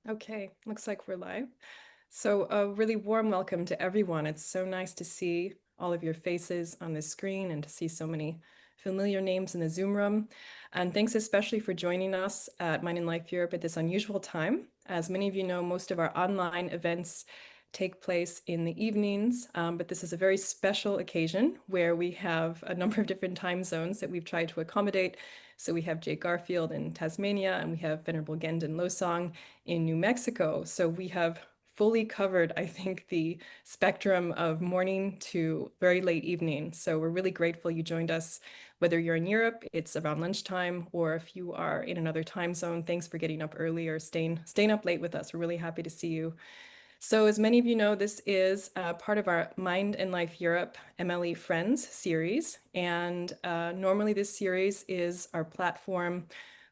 Okay, looks like we're live. So a really warm welcome to everyone. It's so nice to see all of your faces on the screen and to see so many familiar names in the Zoom room. And thanks especially for joining us at Mind and Life Europe at this unusual time. As many of you know, most of our online events take place in the evenings, but this is a very special occasion where we have a number of different time zones that we've tried to accommodate. So we have Jay Garfield in Tasmania, and we have Venerable Gendun Losang in New Mexico. So we have fully covered, I think, the spectrum of morning to very late evening. So we're really grateful you joined us. Whether you're in Europe, it's around lunchtime, or if you are in another time zone, thanks for getting up early or staying up late with us. We're really happy to see you. So as many of you know, this is part of our Mind and Life Europe MLE Friends series. And normally this series is our platform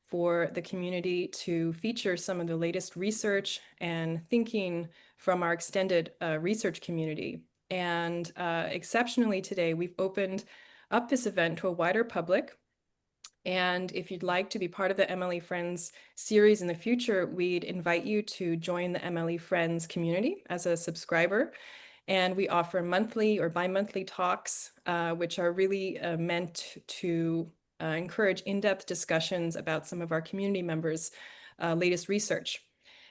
for the community to feature some of the latest research and thinking from our extended research community. And exceptionally today, we've opened up this event to a wider public. And if you'd like to be part of the MLE Friends series in the future, we'd invite you to join the MLE Friends community as a subscriber. And we offer monthly or bi-monthly talks, which are really meant to encourage in-depth discussions about some of our community members' latest research.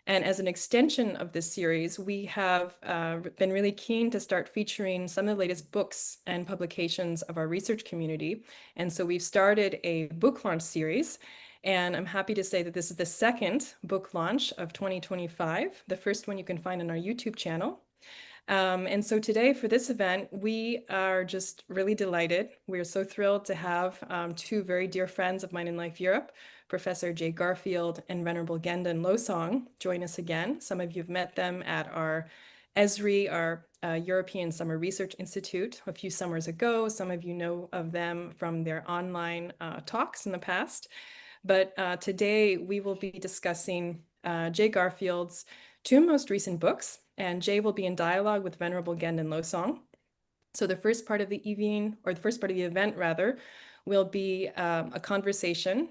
And as an extension of this series, we have been really keen to start featuring some of the latest books and publications of our research community. And so we've started a book launch series. And I'm happy to say that this is the second book launch of 2025. The first one you can find on our YouTube channel. And so today for this event, we are just really delighted. We're so thrilled to have two very dear friends of mine in Life Europe, Professor Jay Garfield and Venerable Gendun Losang, join us again. Some of you have met them at our ESRI, our European Summer Research Institute, a few summers ago. Some of you know of them from their online talks in the past. But today we will be discussing Jay Garfield's two most recent books, and Jay will be in dialogue with Venerable Gendun Losang. So the first part of the evening, or the first part of the event rather, will be a conversation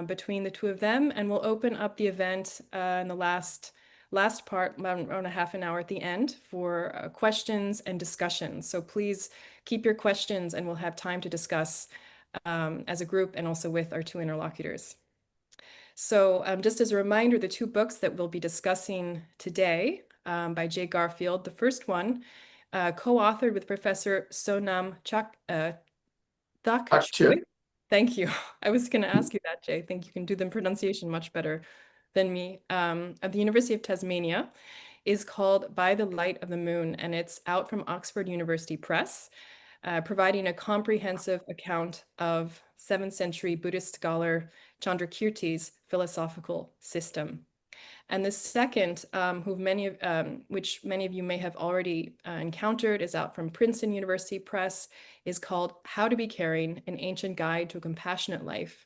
between the two of them, and we'll open up the event in the last part, around a half an hour at the end, for questions and discussions. So please keep your questions, and we'll have time to discuss as a group and also with our two interlocutors. So just as a reminder, the two books that we'll be discussing today by Jay Garfield, the first one, co-authored with Professor Sonam Thakchöe. Thank you. I was going to ask you that, Jay. I think you can do the pronunciation much better than me. At the University of Tasmania, is called By the Light of the Moon, and it's out from Oxford University Press, providing a comprehensive account of 7th century Buddhist scholar Candrakīrti's philosophical system. And the second, which many of you may have already encountered, is out from Princeton University Press, is called How to Be Caring, an Ancient Guide to a Compassionate Life.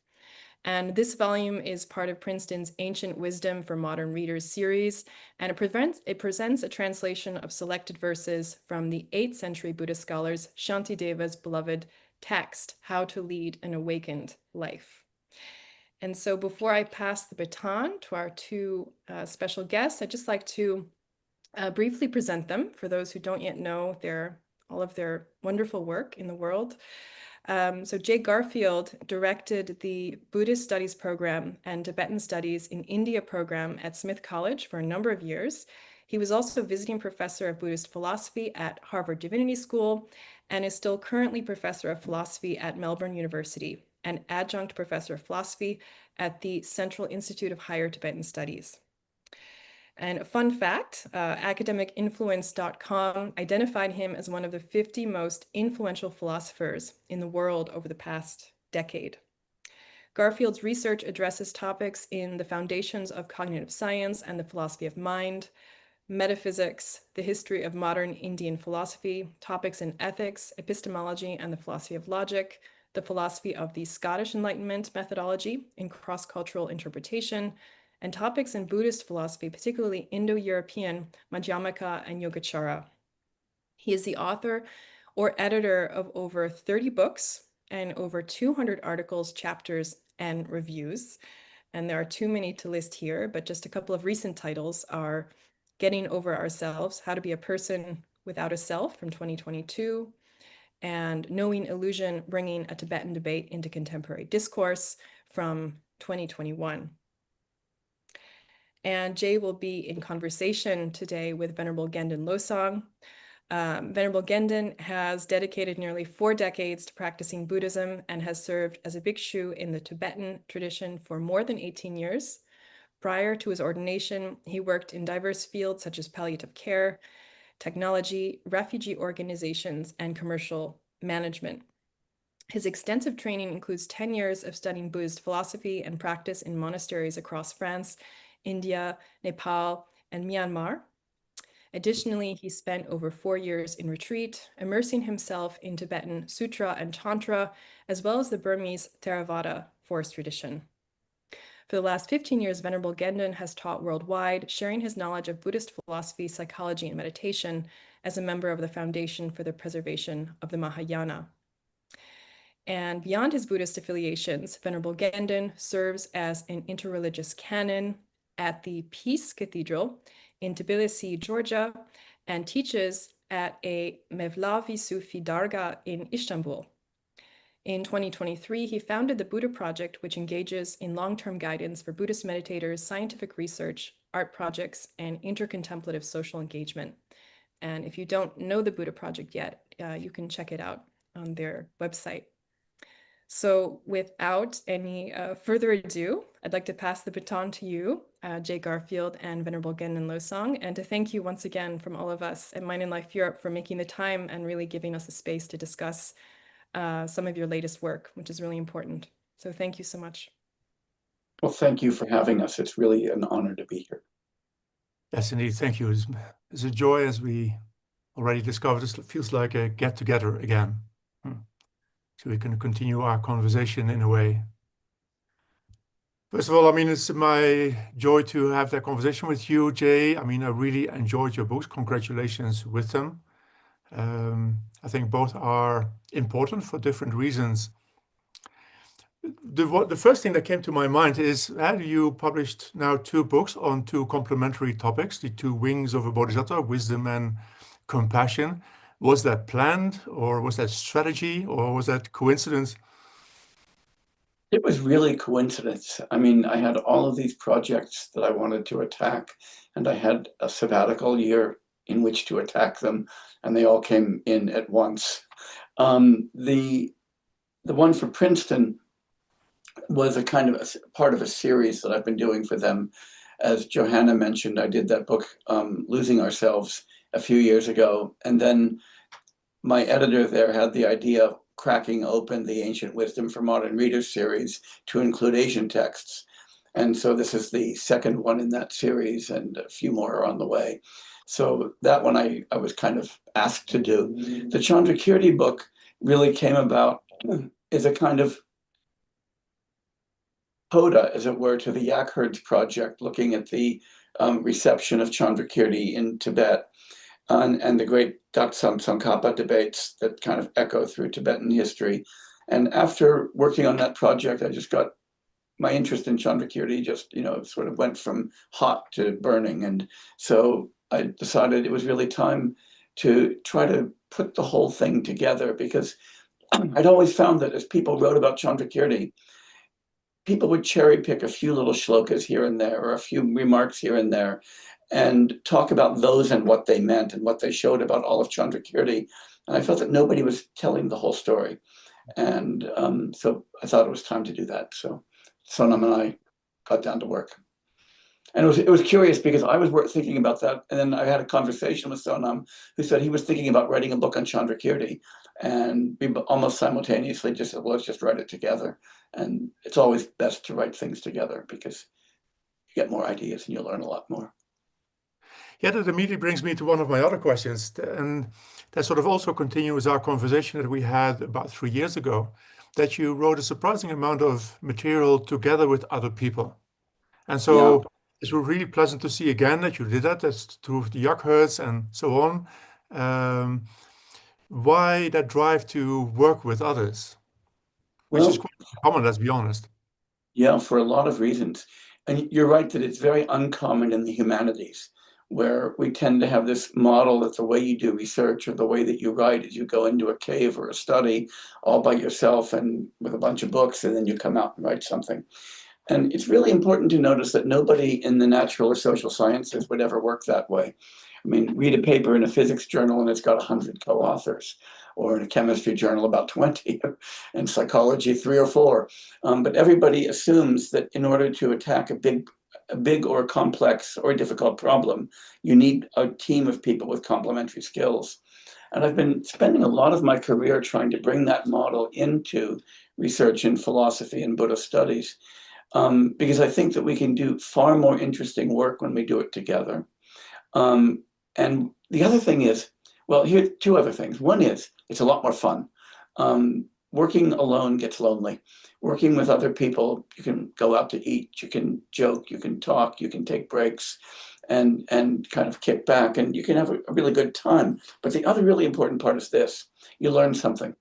And this volume is part of Princeton's Ancient Wisdom for Modern Readers series, and it presents a translation of selected verses from the 8th century Buddhist scholars Shantideva's beloved text, How to Lead an Awakened Life. And so before I pass the baton to our two special guests, I'd just like to briefly present them for those who don't yet know all of their wonderful work in the world. So Jay Garfield directed the Buddhist Studies program and Tibetan Studies in India program at Smith College for a number of years. He was also visiting professor of Buddhist philosophy at Harvard Divinity School and is still currently professor of philosophy at Melbourne University and adjunct professor of philosophy at the Central Institute of Higher Tibetan Studies. And a fun fact, academicinfluence.com identified him as one of the 50 most influential philosophers in the world over the past decade. Garfield's research addresses topics in the foundations of cognitive science and the philosophy of mind, metaphysics, the history of modern Indian philosophy, topics in ethics, epistemology, and the philosophy of logic, the philosophy of the Scottish Enlightenment methodology in cross-cultural interpretation, and topics in Buddhist philosophy, particularly Indo-European Madhyamaka and Yogacara. He is the author or editor of over 30 books and over 200 articles, chapters, and reviews. and there are too many to list here, but just a couple of recent titles are Getting Over Ourselves, How to Be a Person Without a Self from 2022, and Knowing Illusion, Bringing a Tibetan Debate into Contemporary Discourse from 2021. And Jay will be in conversation today with Venerable Gendun Losang. Venerable Gendun has dedicated nearly 4 decades to practicing Buddhism and has served as a Bhikshu in the Tibetan tradition for more than 18 years. Prior to his ordination, he worked in diverse fields such as palliative care, technology, refugee organizations, and commercial management. His extensive training includes 10 years of studying Buddhist philosophy and practice in monasteries across France, India, Nepal, and Myanmar. Additionally, he spent over 4 years in retreat, immersing himself in Tibetan Sutra and Tantra, as well as the Burmese Theravada forest tradition. For the last 15 years, Venerable Gendun has taught worldwide, sharing his knowledge of Buddhist philosophy, psychology, and meditation as a member of the Foundation for the Preservation of the Mahayana. And beyond his Buddhist affiliations, Venerable Gendun serves as an interreligious canon at the Peace Cathedral in Tbilisi, Georgia, and teaches at a Mevlavi Sufi Dargah in Istanbul. In 2023, he founded the Buddha Project, which engages in long-term guidance for Buddhist meditators, scientific research, art projects, and intercontemplative social engagement. And if you don't know the Buddha Project yet, you can check it out on their website. So without any further ado, I'd like to pass the baton to you, Jay Garfield and Venerable Gendun Losang, and to thank you once again from all of us at Mind and Life Europe for making the time and really giving us a space to discuss some of your latest work, which is really important. So thank you so much. Well, thank you for having us. It's really an honor to be here. Yes, indeed. Thank you. It's a joy, as we already discovered. This feels like a get-together again. So we can continue our conversation in a way. First of all, I mean, it's my joy to have that conversation with you, Jay. I mean, I really enjoyed your books. Congratulations with them. I think both are important for different reasons. The first thing that came to my mind is, you published now 2 books on 2 complementary topics, the 2 wings of a bodhisattva, wisdom and compassion. Was that planned, or was that strategy, or was that coincidence? It was really coincidence. I mean, I had all of these projects that I wanted to attack, and I had a sabbatical year in which to attack them, and they all came in at once. The one for Princeton was a kind of part of a series that I've been doing for them. As Johanna mentioned, I did that book, Losing Ourselves, a few years ago, and then my editor there had the idea of cracking open the Ancient Wisdom for Modern Readers series to include Asian texts. And so this is the second one in that series, and a few more are on the way. So that one I was kind of asked to do. The Candrakīrti book really came about as a kind of coda, as it were, to the Yak Herds project, looking at the reception of Candrakīrti in Tibet. And the great Datsam Tsongkhapa debates that kind of echo through Tibetan history. And after working on that project, I just got my interest in Candrakīrti just, sort of went from hot to burning. And so I decided it was really time to try to put the whole thing together, because I'd always found that as people wrote about Candrakīrti, people would cherry pick a few little shlokas here and there, or a few remarks here and there, and talk about those and what they meant and what they showed about all of Candrakīrti. And I felt that nobody was telling the whole story. And so I thought it was time to do that. So Sonam and I got down to work. And it was curious, because I was thinking about that. And then I had a conversation with Sonam, who said he was thinking about writing a book on Candrakīrti. And we almost simultaneously just said, well, let's just write it together. And it's always best to write things together, because you get more ideas and you'll learn a lot more. Yeah, that immediately brings me to one of my other questions, and that sort of also continues our conversation that we had about 3 years ago, that you wrote a surprising amount of material together with other people. And so it's really pleasant to see again that you did that. That's true of the Yak Herds and so on. Why that drive to work with others, which is quite common, let's be honest. Yeah, for a lot of reasons. And you're right that it's very uncommon in the humanities, where we tend to have this model that the way you do research or the way that you write is you go into a cave or a study all by yourself and with a bunch of books, and then you come out and write something. And it's really important to notice that nobody in the natural or social sciences would ever work that way. I mean, read a paper in a physics journal and it's got 100 co-authors, or in a chemistry journal about 20, and psychology 3 or 4. But everybody assumes that in order to attack a big or complex or difficult problem, you need a team of people with complementary skills. And I've been spending a lot of my career trying to bring that model into research in philosophy and Buddhist studies, because I think that we can do far more interesting work when we do it together. And the other thing is, well, here are 2 other things. One is it's a lot more fun. Working alone gets lonely. Working with other people, you can go out to eat, you can joke, you can talk, you can take breaks and kind of kick back, and you can have a really good time. But the other really important part is this: you learn something.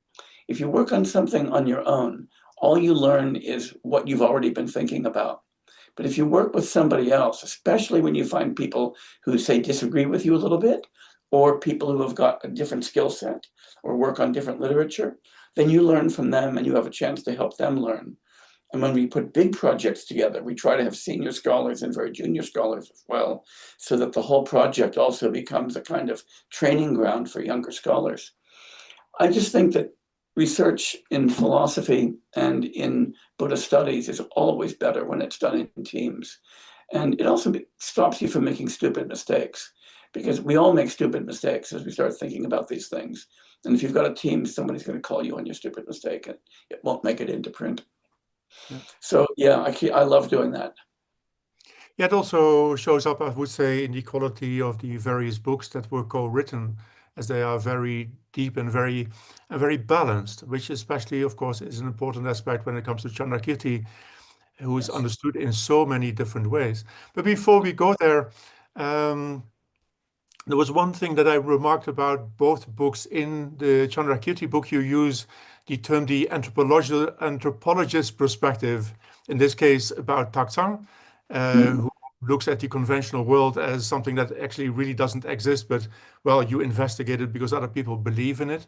If you work on something on your own, all you learn is what you've already been thinking about. But if you work with somebody else, especially when you find people who, say, disagree with you a little bit, or people who have got a different skill set or work on different literature, then you learn from them and you have a chance to help them learn. And when we put big projects together, we try to have senior scholars and very junior scholars as well, so that the whole project also becomes a kind of training ground for younger scholars. I just think that research in philosophy and in Buddhist studies is always better when it's done in teams. And it also stops you from making stupid mistakes, because we all make stupid mistakes as we start thinking about these things. And if you've got a team, somebody's going to call you on your stupid mistake, and it won't make it into print. Yeah. So yeah, I love doing that. Yeah, it also shows up, I would say, in the quality of the various books that were co-written, as they are very deep and very balanced, which especially, of course, is an important aspect when it comes to Candrakīrti, who is understood in so many different ways. But before we go there, there was one thing that I remarked about both books. In the Candrakīrti book, you use the term the anthropologist perspective, in this case about Taktsang, who looks at the conventional world as something that actually really doesn't exist, but, well, you investigate it because other people believe in it.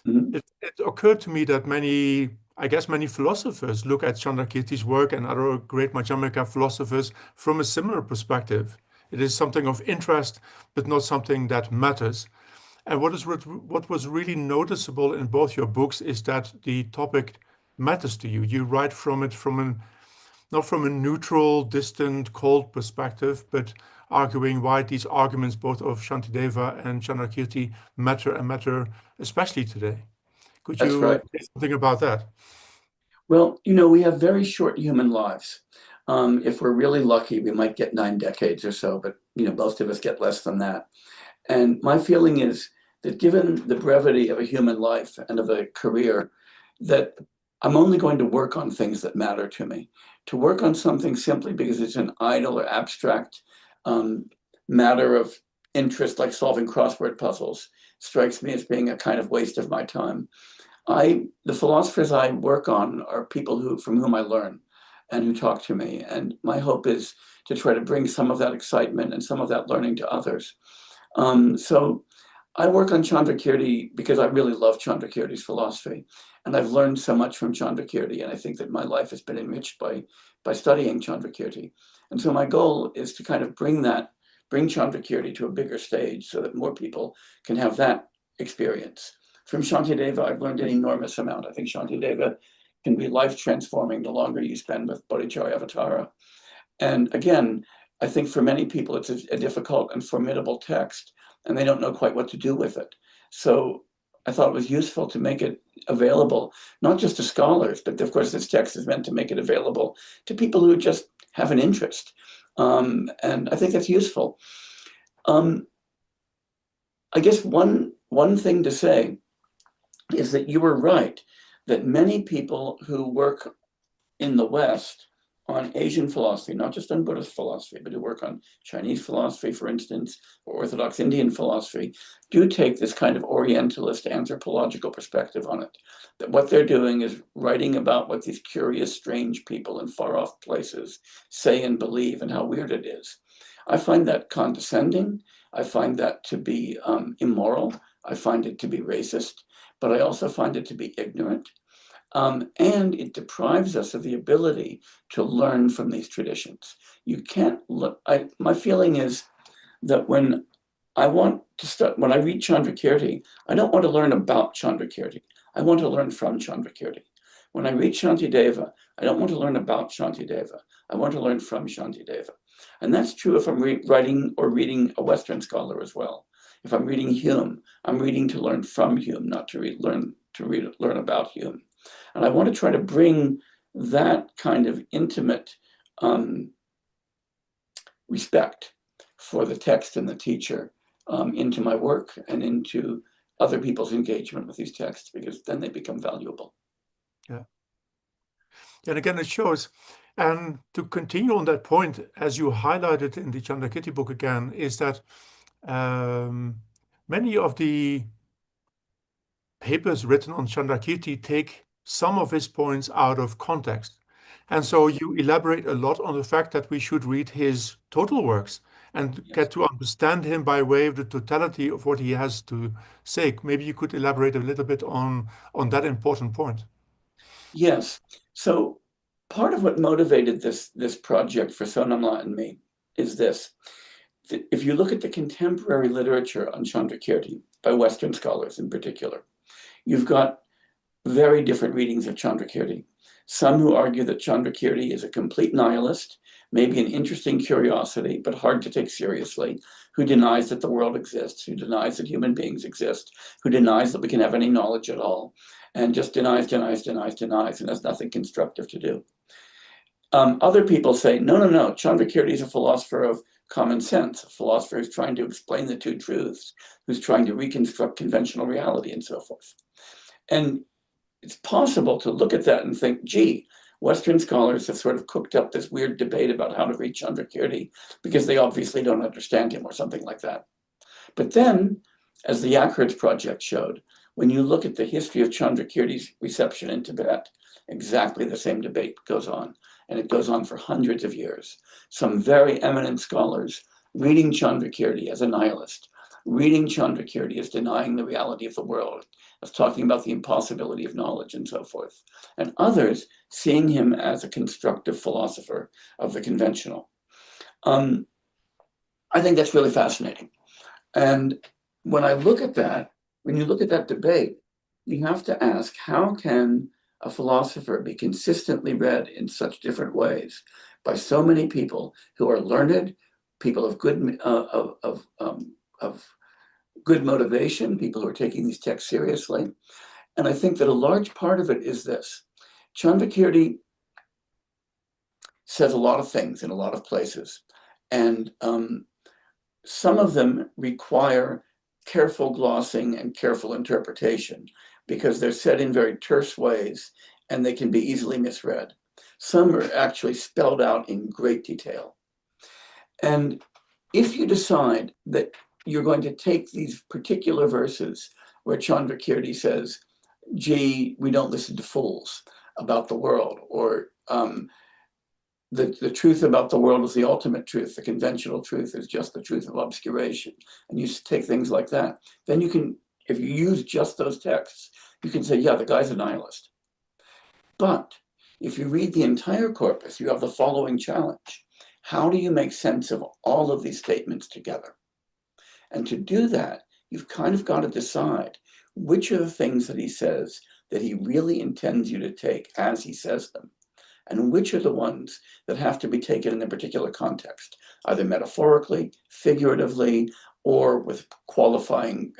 It occurred to me that many philosophers look at Candrakīrti's work and other great Madhyamaka philosophers from a similar perspective. It is something of interest, but not something that matters. And what was really noticeable in both your books is that the topic matters to you. You write from it not from a neutral, distant, cold perspective, but arguing why these arguments, both of Shantideva and Candrakīrti, matter and matter especially today. Could That's you right. say something about that? Well, we have very short human lives. If we're really lucky, we might get 9 decades or so, but most of us get less than that. And my feeling is that given the brevity of a human life and of a career, that I'm only going to work on things that matter to me. To work on something simply because it's an idle or abstract matter of interest, like solving crossword puzzles, strikes me as being a kind of waste of my time. The philosophers I work on are people from whom I learn and who talk to me. And my hope is to try to bring some of that excitement and some of that learning to others. So I work on Candrakīrti because I really love Candrakīrti's philosophy. And I've learned so much from Candrakīrti. And I think that my life has been enriched by studying Candrakīrti. And so my goal is to kind of bring Candrakīrti to a bigger stage so that more people can have that experience. From Shantideva, I've learned an enormous amount. I think Shantideva can be life-transforming the longer you spend with Bodhicharyavatara. And again, I think for many people, it's a difficult and formidable text, and they don't know quite what to do with it. So I thought it was useful to make it available, not just to scholars, but of course this text is meant to make it available to people who just have an interest. And I think that's useful. I guess one thing to say is that you were right, that many people who work in the West on Asian philosophy, not just on Buddhist philosophy, but who work on Chinese philosophy, for instance, or Orthodox Indian philosophy, do take this kind of Orientalist anthropological perspective on it. That what they're doing is writing about what these curious, strange people in far-off places say and believe and how weird it is. I find that condescending. I find that to be immoral. I find it to be racist, but I also find it to be ignorant. And it deprives us of the ability to learn from these traditions. You can't look, my feeling is that when I read Candrakīrti, I don't want to learn about Candrakīrti. I want to learn from Candrakīrti. When I read Shantideva, I don't want to learn about Shantideva. I want to learn from Shantideva. And that's true if I'm writing or reading a Western scholar as well. If I'm reading Hume, I'm reading to learn from Hume, not to learn about Hume. And I want to try to bring that kind of intimate respect for the text and the teacher into my work and into other people's engagement with these texts, because then they become valuable. Yeah. And again, it shows, and to continue on that point, as you highlighted in the Candrakīrti book again, is that many of the papers written on Candrakīrti take some of his points out of context. And so you elaborate a lot on the fact that we should read his total works and get to understand him by way of the totality of what he has to say. Maybe you could elaborate a little bit on that important point. Yes. So part of what motivated this project for Sonam and me is this. If you look at the contemporary literature on Candrakīrti, by Western scholars in particular, you've got very different readings of Candrakīrti. Some who argue that Candrakīrti is a complete nihilist, maybe an interesting curiosity, but hard to take seriously, who denies that the world exists, who denies that human beings exist, who denies that we can have any knowledge at all, and just denies, and has nothing constructive to do. Other people say, no, Candrakīrti is a philosopher of common sense, a philosopher who's trying to explain the two truths, who's trying to reconstruct conventional reality and so forth. And it's possible to look at that and think, gee, Western scholars have sort of cooked up this weird debate about how to read Candrakīrti because they obviously don't understand him or something like that. But then, as the Yakhurd project showed, when you look at the history of Candrakīrti's reception in Tibet, exactly the same debate goes on. And it goes on for hundreds of years. Some very eminent scholars reading Candrakīrti as a nihilist, reading Candrakīrti as denying the reality of the world, as talking about the impossibility of knowledge and so forth. And others seeing him as a constructive philosopher of the conventional. I think that's really fascinating. And when I look at that, when you look at that debate, you have to ask, how can a philosopher be consistently read in such different ways by so many people who are learned, people of good motivation, people who are taking these texts seriously? And I think that a large part of it is this. Candrakīrti says a lot of things in a lot of places, and some of them require careful glossing and careful interpretation, because they're said in very terse ways and they can be easily misread. Some are actually spelled out in great detail. And if you decide that you're going to take these particular verses where Candrakīrti says, gee, we don't listen to fools about the world, or the truth about the world is the ultimate truth, the conventional truth is just the truth of obscuration, and you take things like that, then you can, if you use just those texts, you can say, yeah, the guy's a nihilist. But if you read the entire corpus, you have the following challenge. How do you make sense of all of these statements together? And to do that, you've kind of got to decide which are the things that he says that he really intends you to take as he says them, and which are the ones that have to be taken in a particular context, either metaphorically, figuratively, or with qualifying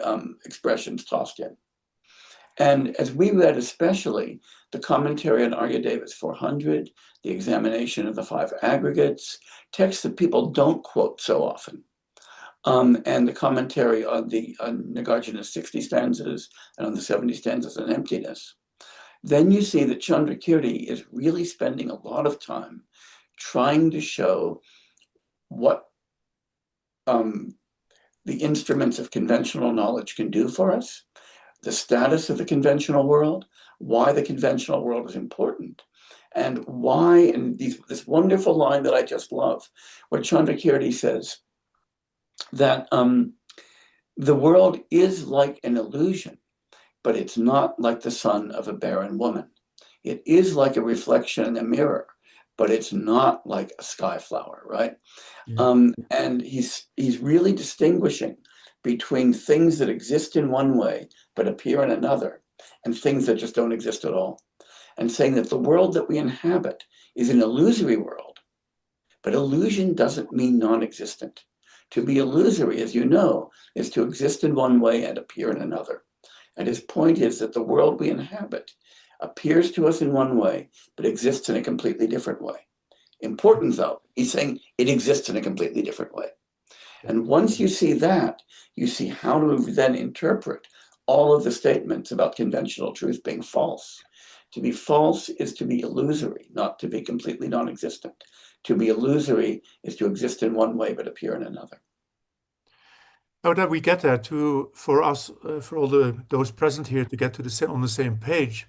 expressions tossed in. And as we read especially the commentary on Aryadeva's 400, the examination of the 5 aggregates, texts that people don't quote so often, and the commentary on Nagarjuna's 60 stanzas and on the 70 stanzas on emptiness, then you see that Candrakīrti is really spending a lot of time trying to show what the instruments of conventional knowledge can do for us, the status of the conventional world, why the conventional world is important, and why, and this wonderful line that I just love, where Candrakīrti says that the world is like an illusion, but it's not like the son of a barren woman. It is like a reflection in a mirror, but it's not like a sky flower, right? Yeah. And he's really distinguishing between things that exist in one way but appear in another, and things that just don't exist at all, and saying that the world that we inhabit is an illusory world, but illusion doesn't mean non-existent. To be illusory, as you know, is to exist in one way and appear in another. And his point is that the world we inhabit appears to us in one way, but exists in a completely different way. Important though, he's saying it exists in a completely different way. And once you see that, you see how to then interpret all of the statements about conventional truth being false. To be false is to be illusory, not to be completely non-existent. To be illusory is to exist in one way but appear in another. Now that we get there, for us, for all those present here to get to on the same page,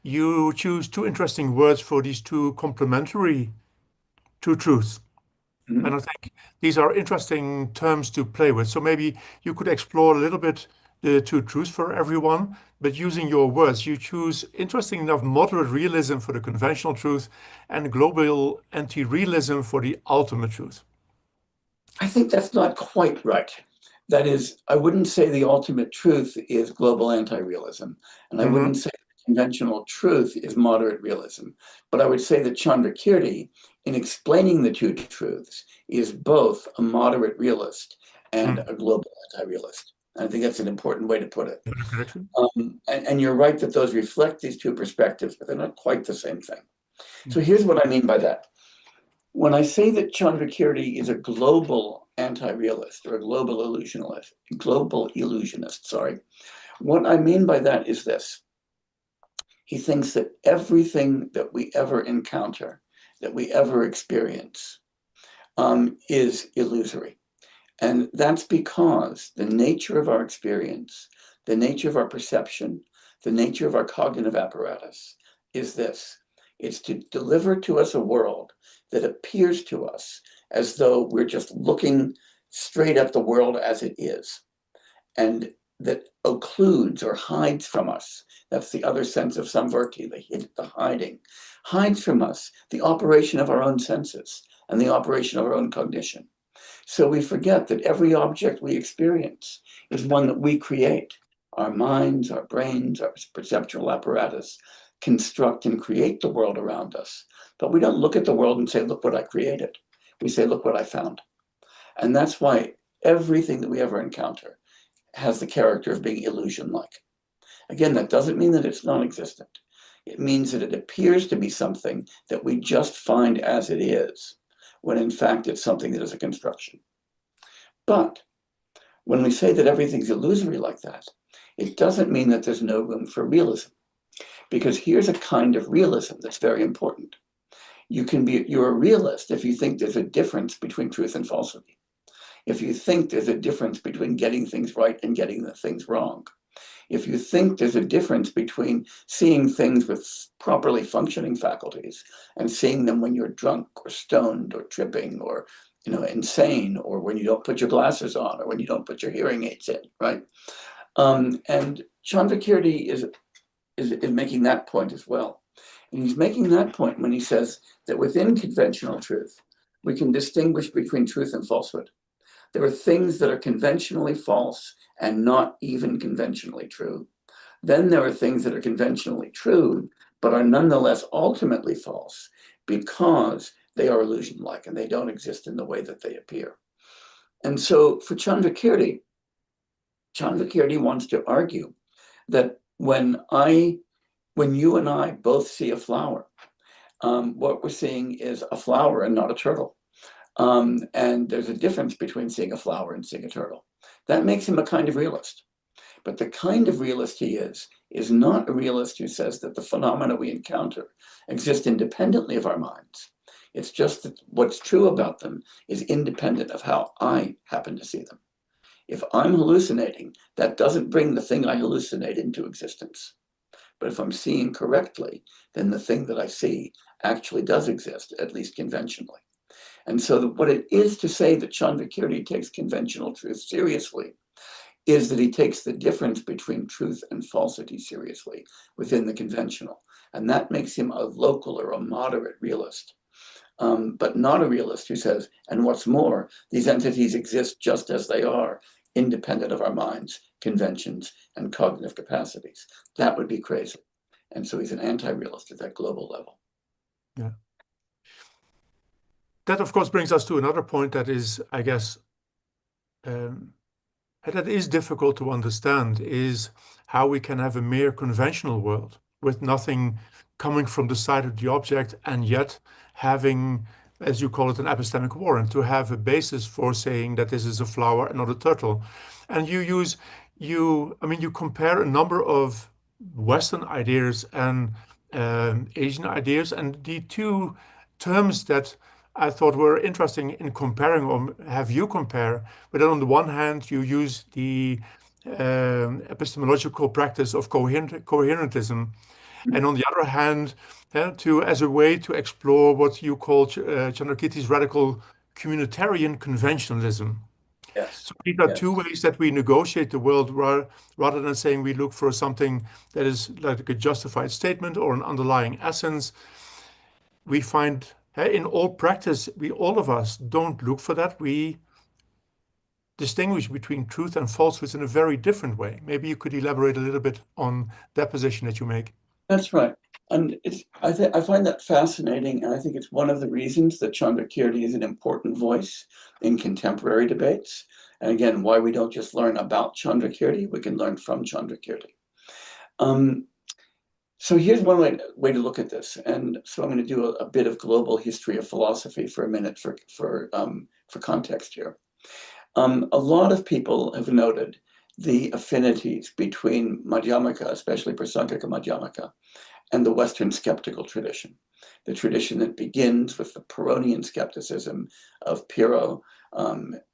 you choose two interesting words for these two complementary two truths. Mm-hmm. And I think these are interesting terms to play with. So maybe you could explore a little bit the two truths for everyone, but using your words, you choose, interesting enough, moderate realism for the conventional truth and global anti-realism for the ultimate truth. I think that's not quite right. That is, I wouldn't say the ultimate truth is global anti-realism, and I wouldn't say conventional truth is moderate realism, but I would say that Candrakīrti, in explaining the two truths, is both a moderate realist and a global anti-realist. I think that's an important way to put it. And you're right that those reflect these two perspectives, but they're not quite the same thing. So here's what I mean by that. When I say that Candrakīrti is a global anti-realist or a global illusionist, what I mean by that is this. He thinks that everything that we ever encounter, that we ever experience, is illusory. And that's because the nature of our experience, the nature of our perception, the nature of our cognitive apparatus is this. It's to deliver to us a world that appears to us as though we're just looking straight at the world as it is, and that occludes or hides from us. That's the other sense of samvarti, the hiding, hides from us the operation of our own senses and the operation of our own cognition. So we forget that every object we experience is one that we create. Our minds, our brains, our perceptual apparatus construct and create the world around us. But we don't look at the world and say, look what I created. We say, look what I found. And that's why everything that we ever encounter has the character of being illusion-like. Again, that doesn't mean that it's non-existent. It means that it appears to be something that we just find as it is, when in fact it's something that is a construction. But when we say that everything's illusory like that, it doesn't mean that there's no room for realism. Because here's a kind of realism that's very important. You're a realist if you think there's a difference between truth and falsity. If you think there's a difference between getting things right and getting the things wrong. If you think there's a difference between seeing things with properly functioning faculties and seeing them when you're drunk or stoned or tripping or insane, or when you don't put your glasses on or when you don't put your hearing aids in, right? And Candrakīrti is making that point as well. And he's making that point when he says that within conventional truth, we can distinguish between truth and falsehood. There are things that are conventionally false and not even conventionally true. Then there are things that are conventionally true, but are nonetheless ultimately false because they are illusion-like and they don't exist in the way that they appear. And so for Candrakīrti wants to argue that when you and I both see a flower, what we're seeing is a flower and not a turtle. And there's a difference between seeing a flower and seeing a turtle. That makes him a kind of realist. But the kind of realist he is not a realist who says that the phenomena we encounter exist independently of our minds. It's just that what's true about them is independent of how I happen to see them. If I'm hallucinating, that doesn't bring the thing I hallucinate into existence. But if I'm seeing correctly, then the thing that I see actually does exist, at least conventionally. And so what it is to say that Candrakīrti takes conventional truth seriously is that he takes the difference between truth and falsity seriously within the conventional. And that makes him a local or a moderate realist, but not a realist who says, and what's more, these entities exist just as they are, independent of our minds, conventions, and cognitive capacities. That would be crazy. And so he's an anti-realist at that global level. Yeah. That, of course, brings us to another point that is, I guess, that is difficult to understand, is how we can have a mere conventional world with nothing coming from the side of the object, and yet having, as you call it, an epistemic warrant, to have a basis for saying that this is a flower and not a turtle. And you compare a number of Western ideas and Asian ideas, and the two terms that I thought were interesting in comparing, or have you compare, but then on the one hand, you use the epistemological practice of coherentism, and on the other hand, as a way to explore what you call Candrakīrti's radical communitarian conventionalism. Yes. So these are two ways that we negotiate the world, rather than saying we look for something that is like a justified statement or an underlying essence. We find in all practice, all of us don't look for that. We distinguish between truth and falsehoods in a very different way. Maybe you could elaborate a little bit on that position that you make. That's right. And I find that fascinating, and I think it's one of the reasons that Candrakīrti is an important voice in contemporary debates. And again, why we don't just learn about Candrakīrti, we can learn from Candrakīrti. So here's one way to look at this. And so I'm going to do a bit of global history of philosophy for a minute for context here. A lot of people have noted the affinities between Madhyamaka, especially Prāsaṅgika Madhyamaka, and the Western skeptical tradition, the tradition that begins with the Pyrrhonian skepticism of Pyrrho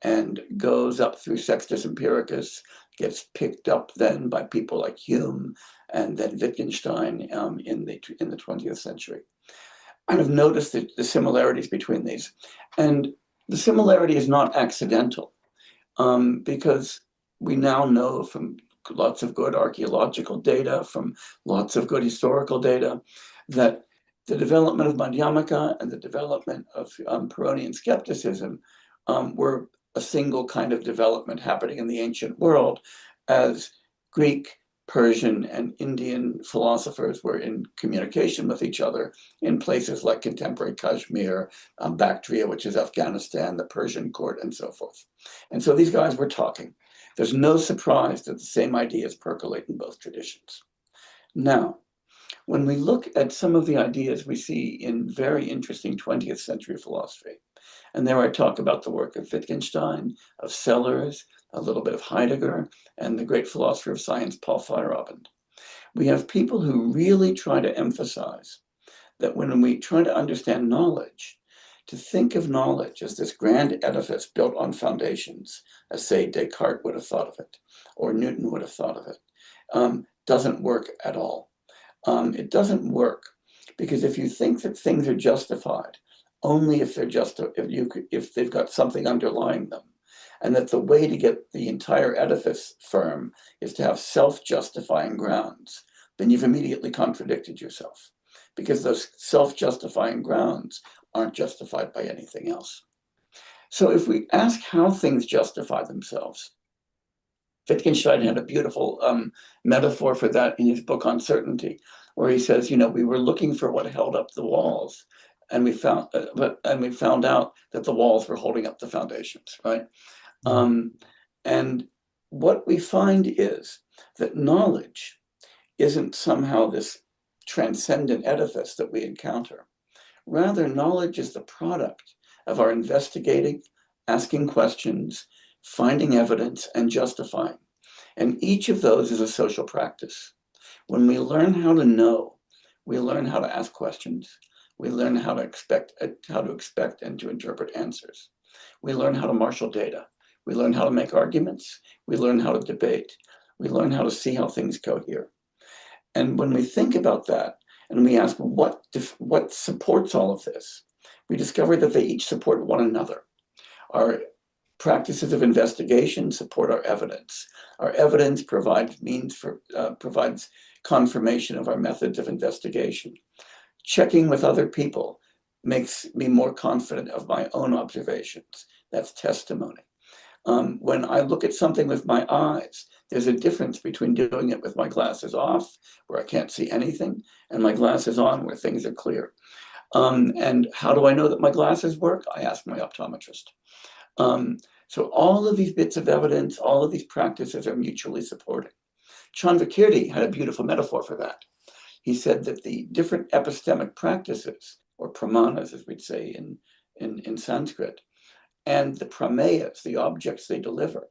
and goes up through Sextus Empiricus, gets picked up then by people like Hume and then Wittgenstein in the 20th century. I've noticed the similarities between these. And the similarity is not accidental because we now know from lots of good archaeological data, from lots of good historical data, that the development of Madhyamaka and the development of Pyrrhonian skepticism were a single kind of development happening in the ancient world as Greek, Persian, and Indian philosophers were in communication with each other in places like contemporary Kashmir, Bactria, which is Afghanistan, the Persian court, and so forth. And so these guys were talking. There's no surprise that the same ideas percolate in both traditions. Now, when we look at some of the ideas we see in very interesting 20th century philosophy, and there I talk about the work of Wittgenstein, of Sellers, a little bit of Heidegger, and the great philosopher of science, Paul Feyerabend. We have people who really try to emphasize that when we try to understand knowledge, to think of knowledge as this grand edifice built on foundations, as say Descartes would have thought of it, or Newton would have thought of it, doesn't work at all. It doesn't work because if you think that things are justified only if they've got something underlying them, and that the way to get the entire edifice firm is to have self-justifying grounds, then you've immediately contradicted yourself, because those self-justifying grounds aren't justified by anything else. So if we ask how things justify themselves, Wittgenstein had a beautiful metaphor for that in his book Uncertainty, where he says, we were looking for what held up the walls, and we found out that the walls were holding up the foundations, right? And what we find is that knowledge isn't somehow this transcendent edifice that we encounter. Rather, knowledge is the product of our investigating, asking questions, finding evidence, and justifying. And each of those is a social practice. When we learn how to know, we learn how to ask questions, We learn how to expect and to interpret answers. We learn how to marshal data. We learn how to make arguments. We learn how to debate. We learn how to see how things cohere. And when we think about that, and we ask what supports all of this, we discover that they each support one another. Our practices of investigation support our evidence. Our evidence provides confirmation of our methods of investigation. Checking with other people makes me more confident of my own observations. That's testimony. When I look at something with my eyes, there's a difference between doing it with my glasses off, where I can't see anything, and my glasses on, where things are clear. And how do I know that my glasses work? I ask my optometrist. So all of these bits of evidence, all of these practices are mutually supporting. Candrakīrti had a beautiful metaphor for that. He said that the different epistemic practices, or pramanas, as we'd say in Sanskrit, and the prameyas, the objects they deliver,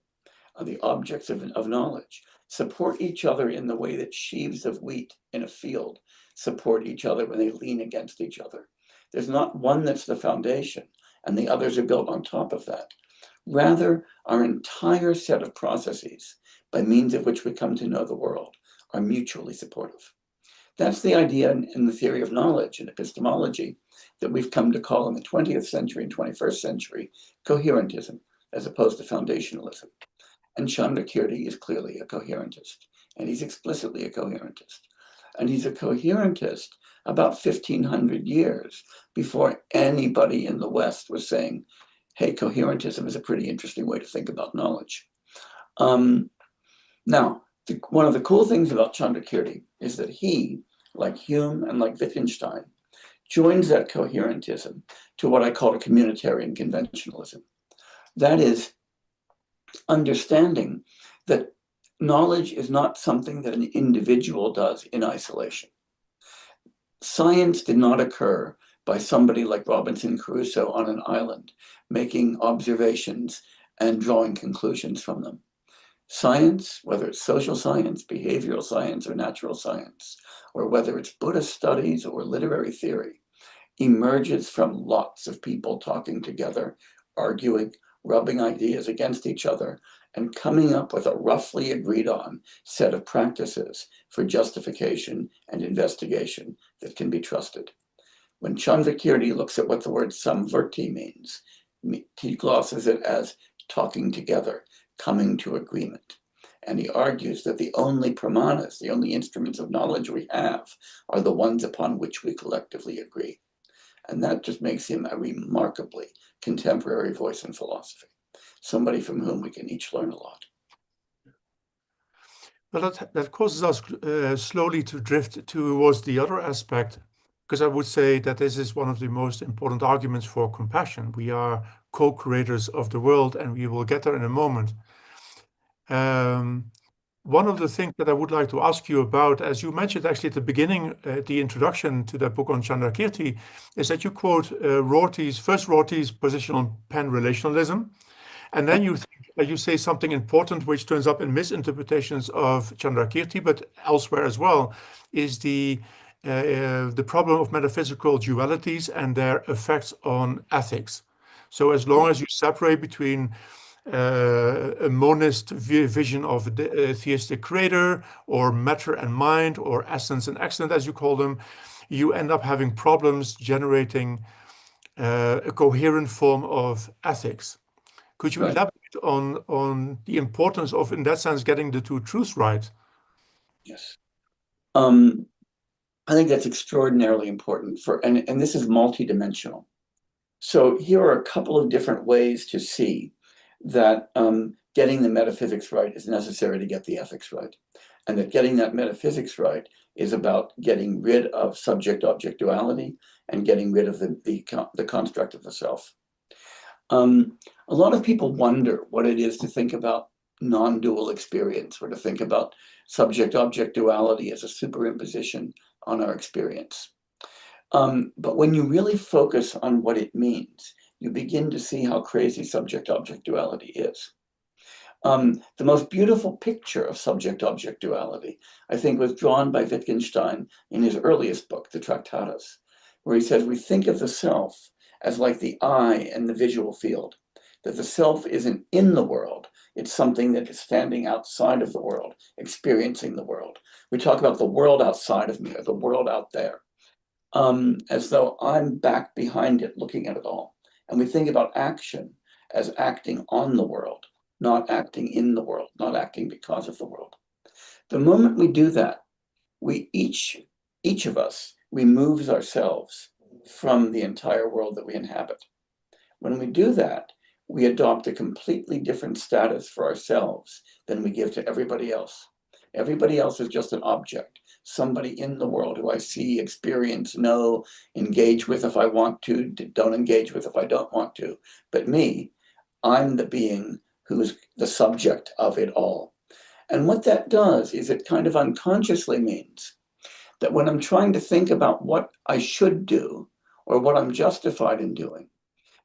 the objects of knowledge, support each other in the way that sheaves of wheat in a field support each other when they lean against each other. There's not one that's the foundation, and the others are built on top of that. Rather, our entire set of processes, by means of which we come to know the world, are mutually supportive. That's the idea in the theory of knowledge and epistemology that we've come to call in the 20th century and 21st century coherentism, as opposed to foundationalism. And Candrakīrti is clearly a coherentist, and he's explicitly a coherentist. And he's a coherentist about 1,500 years before anybody in the West was saying, hey, coherentism is a pretty interesting way to think about knowledge. Now, one of the cool things about Candrakīrti is that he, like Hume and like Wittgenstein, joins that coherentism to what I call a communitarian conventionalism. That is, understanding that knowledge is not something that an individual does in isolation. Science did not occur by somebody like Robinson Crusoe on an island, making observations and drawing conclusions from them. Science, whether it's social science, behavioral science, or natural science, or whether it's Buddhist studies or literary theory, emerges from lots of people talking together, arguing, rubbing ideas against each other, and coming up with a roughly agreed on set of practices for justification and investigation that can be trusted. When Candrakīrti looks at what the word samvirti means, he glosses it as talking together, coming to agreement. And he argues that the only pramanas, the only instruments of knowledge we have, are the ones upon which we collectively agree. And that just makes him a remarkably contemporary voice in philosophy, somebody from whom we can each learn a lot. Well, that causes us slowly to drift towards the other aspect, because I would say that this is one of the most important arguments for compassion. We are co-creators of the world, and we will get there in a moment. One of the things that I would like to ask you about, as you mentioned actually at the beginning, the introduction to that book on Candrakīrti, is that you quote first Rorty's position on pan-relationalism, and then you say something important which turns up in misinterpretations of Candrakīrti, but elsewhere as well, is the problem of metaphysical dualities and their effects on ethics. So as long as you separate between a monist vision of a theistic creator, or matter and mind, or essence and accident, as you call them, you end up having problems generating a coherent form of ethics. Could you elaborate on the importance of, in that sense, getting the two truths right? Yes. I think that's extraordinarily important and this is multidimensional. So here are a couple of different ways to see that getting the metaphysics right is necessary to get the ethics right, and that getting that metaphysics right is about getting rid of subject-object duality and getting rid of the construct of the self. A lot of people wonder what it is to think about non-dual experience, or to think about subject-object duality as a superimposition on our experience. But when you really focus on what it means, you begin to see how crazy subject-object duality is. The most beautiful picture of subject-object duality, I think, was drawn by Wittgenstein in his earliest book, the Tractatus, where he says we think of the self as like the eye and the visual field, that the self isn't in the world, it's something that is standing outside of the world, experiencing the world. We talk about the world outside of me, or the world out there, as though I'm back behind it looking at it all. And we think about action as acting on the world, not acting in the world, not acting because of the world. The moment we do that, we each of us removes ourselves from the entire world that we inhabit. When we do that, we adopt a completely different status for ourselves than we give to everybody else. Everybody else is just an object, somebody in the world who I see, experience, know, engage with if I want to, don't engage with if I don't want to. But me, I'm the being who is the subject of it all. And what that does is it kind of unconsciously means that when I'm trying to think about what I should do or what I'm justified in doing,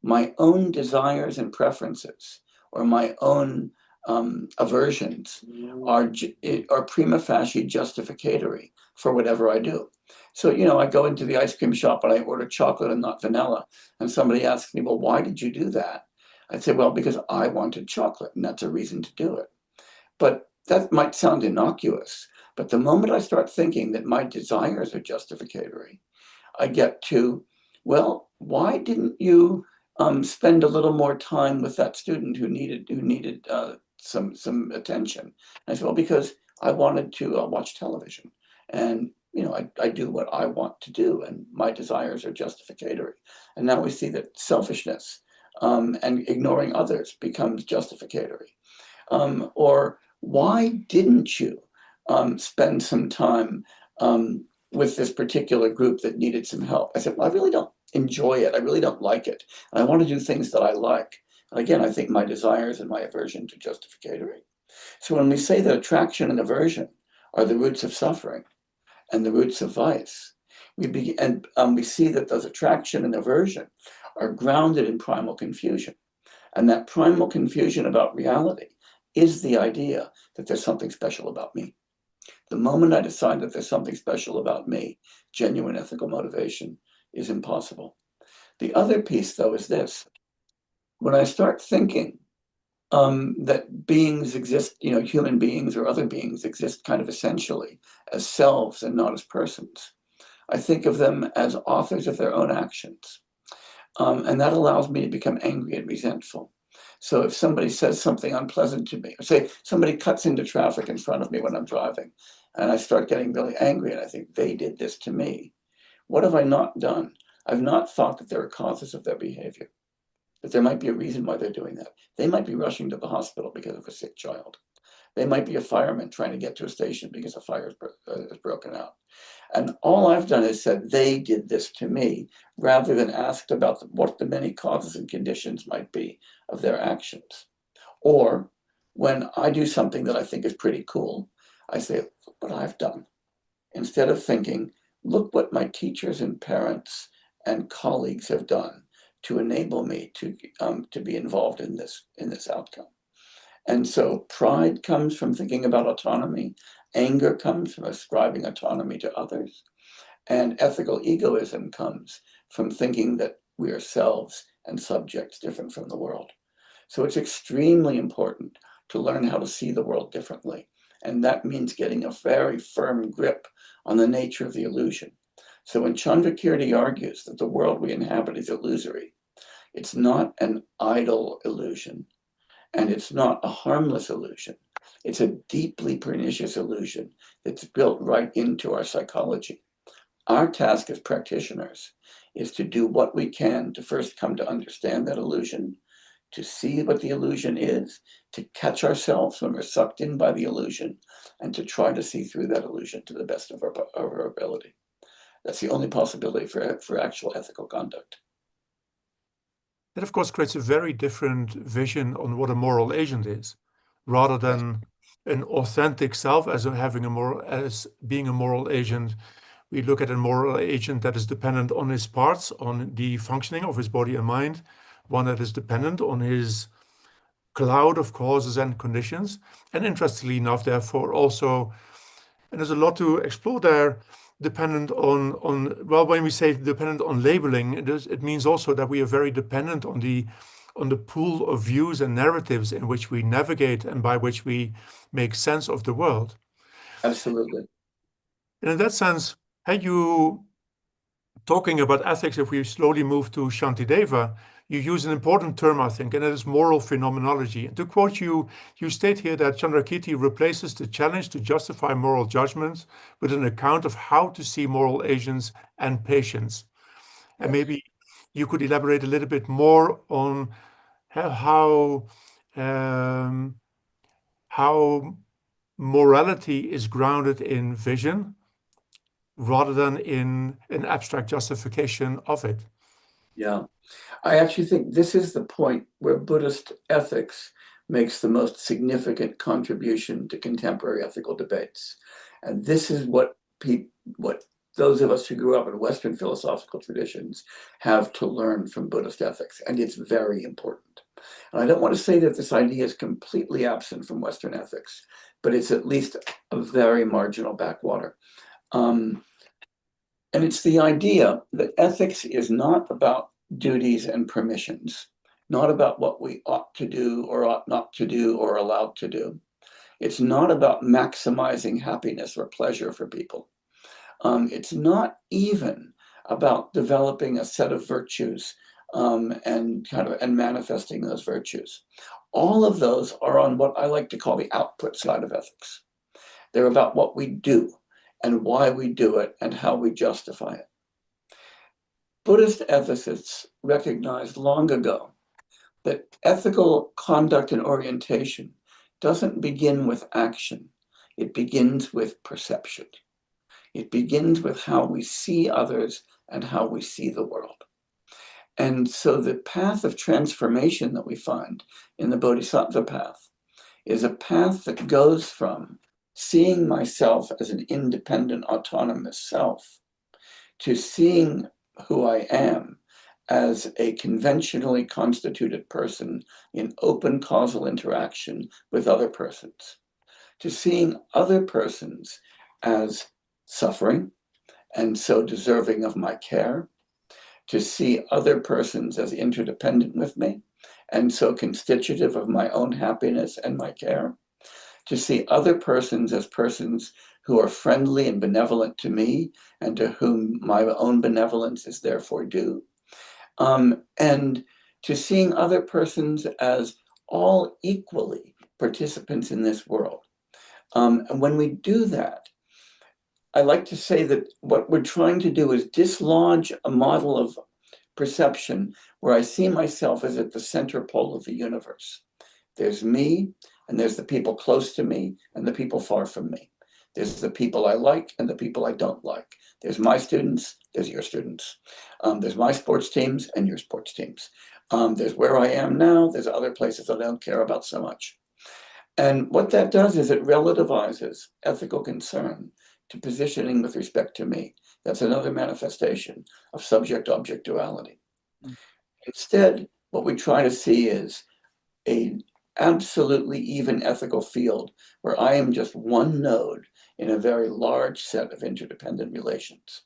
my own desires and preferences or my own aversions are prima facie justificatory for whatever I do. So, I go into the ice cream shop and I order chocolate and not vanilla. And somebody asks me, well, why did you do that? I'd say, well, because I wanted chocolate and that's a reason to do it. But that might sound innocuous. But the moment I start thinking that my desires are justificatory, I get to, well, why didn't you spend a little more time with that student who needed some attention? And I said, well, because I wanted to watch television, and I do what I want to do, and my desires are justificatory. And now we see that selfishness and ignoring others becomes justificatory. Or why didn't you spend some time with this particular group that needed some help? I said, well, I really don't enjoy it. I really don't like it. And I want to do things that I like. And again, I think my desires and my aversions are justificatory. So when we say that attraction and aversion are the roots of suffering and the roots of vice, we see that those attraction and aversion are grounded in primal confusion. And that primal confusion about reality is the idea that there's something special about me. The moment I decide that there's something special about me, genuine ethical motivation is impossible. The other piece, though, is this. When I start thinking that beings exist, human beings or other beings exist kind of essentially as selves and not as persons, I think of them as authors of their own actions. And that allows me to become angry and resentful. So if somebody says something unpleasant to me, or say somebody cuts into traffic in front of me when I'm driving, and I start getting really angry and I think they did this to me, what have I not done? I've not thought that there are causes of their behavior, that there might be a reason why they're doing that. They might be rushing to the hospital because of a sick child. They might be a fireman trying to get to a station because a fire is broken out. And all I've done is said, they did this to me, rather than asked about what the many causes and conditions might be of their actions. Or when I do something that I think is pretty cool, I say, look what I've done. Instead of thinking, look what my teachers and parents and colleagues have done to enable me to be involved in this outcome. And so pride comes from thinking about autonomy. Anger comes from ascribing autonomy to others. And ethical egoism comes from thinking that we are selves and subjects different from the world. So it's extremely important to learn how to see the world differently. And that means getting a very firm grip on the nature of the illusion. So when Candrakīrti argues that the world we inhabit is illusory, it's not an idle illusion. And it's not a harmless illusion. It's a deeply pernicious illusion that's built right into our psychology. Our task as practitioners is to do what we can to first come to understand that illusion, to see what the illusion is, to catch ourselves when we're sucked in by the illusion, and to try to see through that illusion to the best of our ability. That's the only possibility for actual ethical conduct. That, of course, creates a very different vision on what a moral agent is, rather than an authentic self as being a moral agent. We look at a moral agent that is dependent on his parts, on the functioning of his body and mind, one that is dependent on his cloud of causes and conditions, and interestingly enough, therefore, also And there's a lot to explore there, dependent on well, when we say dependent on labeling, it means also that we are very dependent on the pool of views and narratives in which we navigate and by which we make sense of the world. Absolutely. And in that sense, had you talking about ethics, if we slowly move to Shantideva, you use an important term, I think, and that is moral phenomenology. And to quote you, you state here that Candrakīrti replaces the challenge to justify moral judgments with an account of how to see moral agents and patients. And maybe you could elaborate a little bit more on how morality is grounded in vision rather than in an abstract justification of it. Yeah. I actually think this is the point where Buddhist ethics makes the most significant contribution to contemporary ethical debates. And this is what those of us who grew up in Western philosophical traditions have to learn from Buddhist ethics. And it's very important. And I don't want to say that this idea is completely absent from Western ethics, but it's at least a very marginal backwater. And it's the idea that ethics is not about duties and permissions, not about what we ought to do or ought not to do or allowed to do. It's not about maximizing happiness or pleasure for people. It's not even about developing a set of virtues and manifesting those virtues. All of those are on what I like to call the output side of ethics. They're about what we do and why we do it and how we justify it. Buddhist ethicists recognized long ago that ethical conduct and orientation doesn't begin with action. It begins with perception. It begins with how we see others and how we see the world. And so the path of transformation that we find in the Bodhisattva path is a path that goes from seeing myself as an independent, autonomous self to seeing who I am as a conventionally constituted person in open causal interaction with other persons, to seeing other persons as suffering and so deserving of my care, to see other persons as interdependent with me and so constitutive of my own happiness and my care, to see other persons as persons who are friendly and benevolent to me and to whom my own benevolence is therefore due, and to seeing other persons as all equally participants in this world. And when we do that, I like to say that what we're trying to do is dislodge a model of perception where I see myself as at the center pole of the universe. There's me, and there's the people close to me and the people far from me. There's the people I like and the people I don't like. There's my students, there's your students. There's my sports teams and your sports teams. There's where I am now, there's other places I don't care about so much. And what that does is it relativizes ethical concern to positioning with respect to me. That's another manifestation of subject-object duality. Instead, what we try to see is an absolutely even ethical field where I am just one node in a very large set of interdependent relations,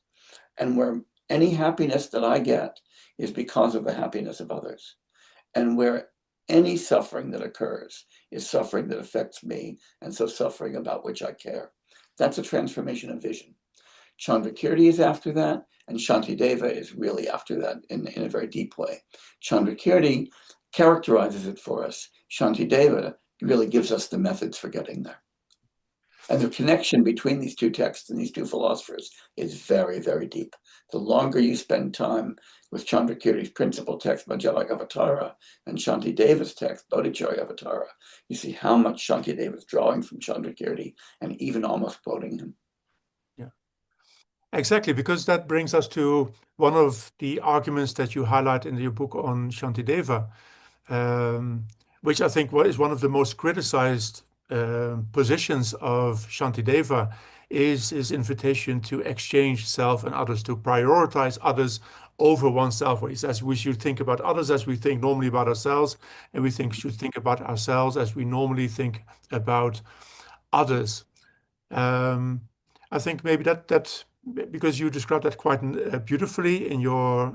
and where any happiness that I get is because of the happiness of others, and where any suffering that occurs is suffering that affects me, and so suffering about which I care. That's a transformation of vision. Candrakīrti is after that, and Shantideva is really after that in a very deep way. Candrakīrti characterizes it for us. Shantideva really gives us the methods for getting there. And the connection between these two texts and these two philosophers is very, very deep. The longer you spend time with Candrakīrti's principal text, Madhyamaka and Shantideva's text, Bodhicharyavatara, you see how much Shantideva is drawing from Candrakīrti and even almost quoting him. Yeah, exactly, because that brings us to one of the arguments that you highlight in your book on Shantideva, which I think is one of the most criticized positions of Shantideva, is his invitation to exchange self and others, to prioritize others over oneself, where he says we should think about others as we think normally about ourselves, and we should think about ourselves as we normally think about others. I think maybe that because you described that quite beautifully in your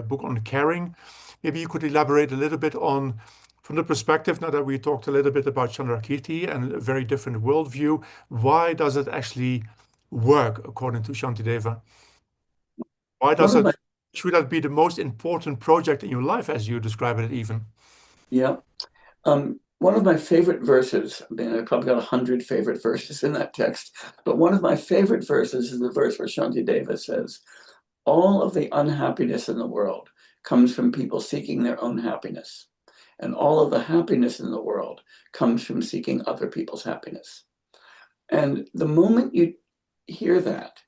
book on caring, maybe you could elaborate a little bit on, from the perspective, now that we talked a little bit about Candrakīrti and a very different worldview, why does it actually work according to Shantideva? Why does it, should that be the most important project in your life, as you describe it even? Yeah. One of my favorite verses, I mean, I probably got 100 favorite verses in that text, but one of my favorite verses is the verse where Shantideva says, all of the unhappiness in the world comes from people seeking their own happiness. And all of the happiness in the world comes from seeking other people's happiness. And the moment you hear that,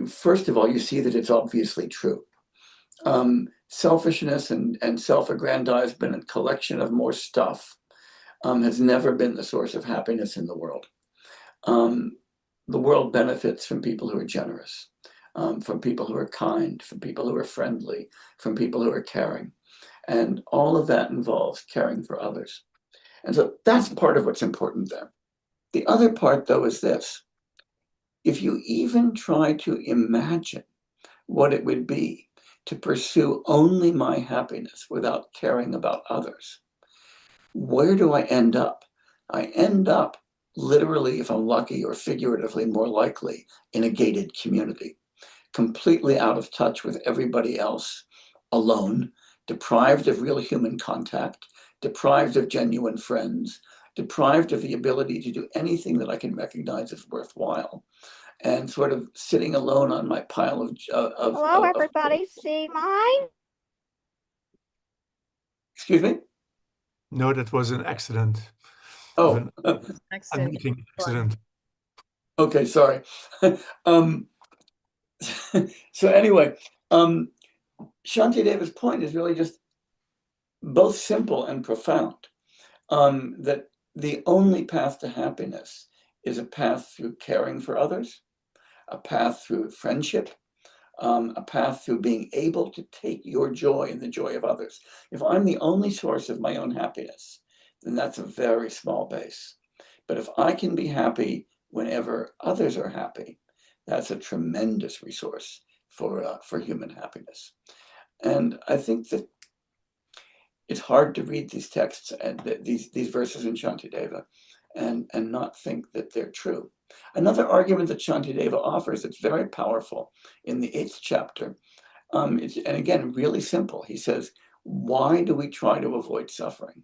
first of all, you see that it's obviously true. Selfishness and self-aggrandizement and collection of more stuff has never been the source of happiness in the world. The world benefits from people who are generous, from people who are kind, from people who are friendly, from people who are caring. And all of that involves caring for others. And so that's part of what's important there. The other part, though, is this. If you even try to imagine what it would be to pursue only my happiness without caring about others, where do I end up? I end up literally, if I'm lucky, or figuratively more likely, in a gated community, completely out of touch with everybody else, alone, deprived of real human contact, deprived of genuine friends, deprived of the ability to do anything that I can recognize as worthwhile, and sort of sitting alone on my pile of Hello, everybody. See mine? Excuse me? No, that was an accident. Oh, Accident. Accident. okay, sorry. So anyway, Shantideva's point is really just both simple and profound, that the only path to happiness is a path through caring for others, a path through friendship, a path through being able to take your joy in the joy of others. If I'm the only source of my own happiness, then that's a very small base. But if I can be happy whenever others are happy, that's a tremendous resource for human happiness. And I think that it's hard to read these texts and these verses in Shantideva and not think that they're true. Another argument that Shantideva offers that's very powerful in the 8th chapter, and again, really simple. He says, why do we try to avoid suffering?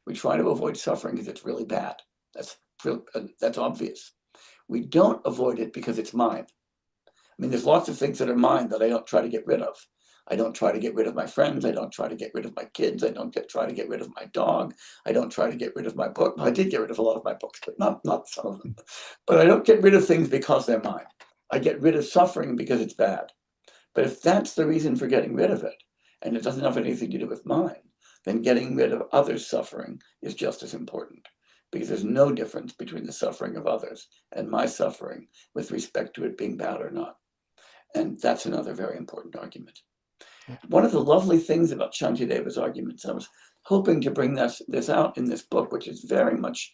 We try to avoid suffering because it's really bad. That's obvious. We don't avoid it because it's mine. I mean, there's lots of things that are mine that I don't try to get rid of. I don't try to get rid of my friends. I don't try to get rid of my kids. I don't try to get rid of my dog. I don't try to get rid of my book. I did get rid of a lot of my books, but not some of them. But I don't get rid of things because they're mine. I get rid of suffering because it's bad. But if that's the reason for getting rid of it, and it doesn't have anything to do with mine, then getting rid of others' suffering is just as important, because there's no difference between the suffering of others and my suffering with respect to it being bad or not. And that's another very important argument. One of the lovely things about Shantideva's arguments, I was hoping to bring this out in this book, which is very much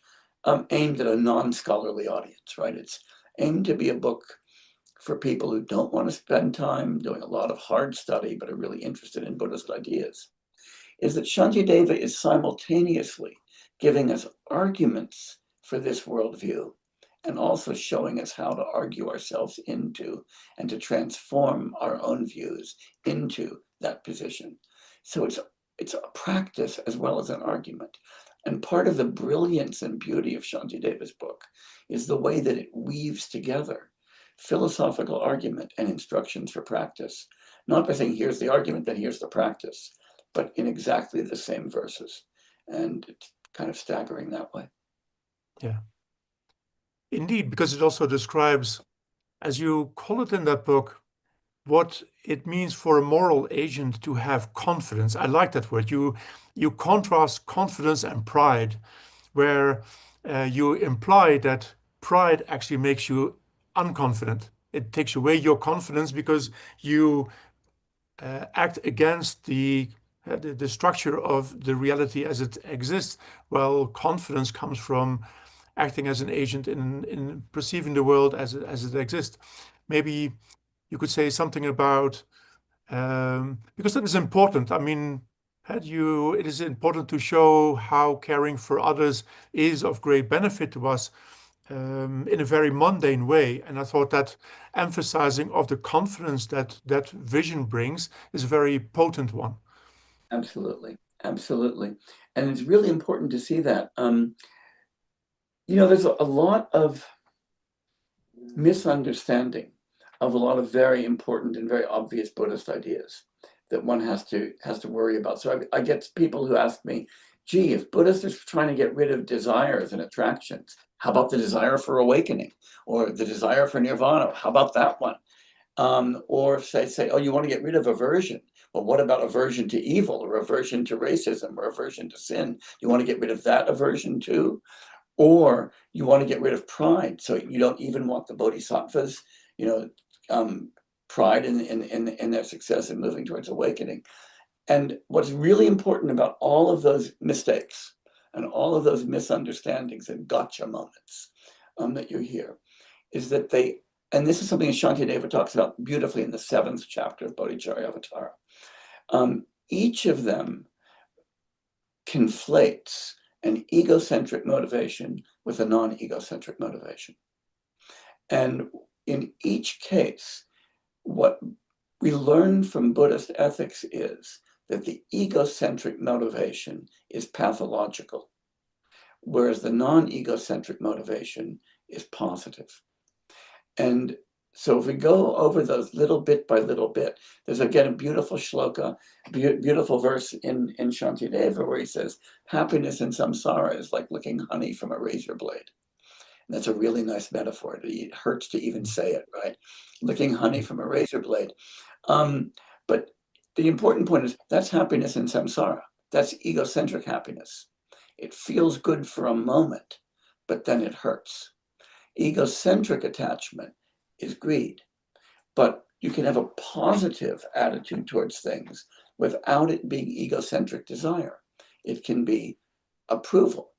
aimed at a non-scholarly audience, right? It's aimed to be a book for people who don't want to spend time doing a lot of hard study, but are really interested in Buddhist ideas, is that Shantideva is simultaneously giving us arguments for this worldview and also showing us how to argue ourselves into and to transform our own views into that position. So it's a practice as well as an argument. And part of the brilliance and beauty of Shantideva's book is the way that it weaves together philosophical argument and instructions for practice, not by saying here's the argument, then here's the practice, but in exactly the same verses. And it's kind of staggering that way. Yeah. Indeed, because it also describes, as you call it in that book, what it means for a moral agent to have confidence. I like that word. You contrast confidence and pride, where you imply that pride actually makes you unconfident. It takes away your confidence because you act against the structure of the reality as it exists. Well, confidence comes from acting as an agent in perceiving the world as it exists. Maybe you could say something about, because that is important. I mean, it is important to show how caring for others is of great benefit to us in a very mundane way. And I thought that emphasizing of the confidence that vision brings is a very potent one. Absolutely, absolutely. And it's really important to see that. There's a lot of misunderstanding of a lot of very important and very obvious Buddhist ideas that one has to worry about. So I get people who ask me, gee, if Buddhists are trying to get rid of desires and attractions, how about the desire for awakening or the desire for nirvana? How about that one? Or if they say, oh, you want to get rid of aversion. Well, what about aversion to evil or aversion to racism or aversion to sin? You want to get rid of that aversion too? Or you want to get rid of pride, so you don't even want the bodhisattvas, pride in their success in moving towards awakening. And what's really important about all of those mistakes and all of those misunderstandings and gotcha moments that you hear is that and this is something that Shantideva talks about beautifully in the 7th chapter of Bodhicharyavatara. Each of them conflates an egocentric motivation with a non-egocentric motivation. And in each case, what we learn from Buddhist ethics is that the egocentric motivation is pathological, whereas the non-egocentric motivation is positive. And so if we go over those little bit by little bit, there's again a beautiful shloka, beautiful verse in Shantideva where he says, happiness in samsara is like licking honey from a razor blade. And that's a really nice metaphor. It hurts to even say it, right? Licking honey from a razor blade. But the important point is that's happiness in samsara. That's egocentric happiness. It feels good for a moment, but then it hurts. Egocentric attachment is greed, but you can have a positive attitude towards things without it being egocentric desire. It can be approval.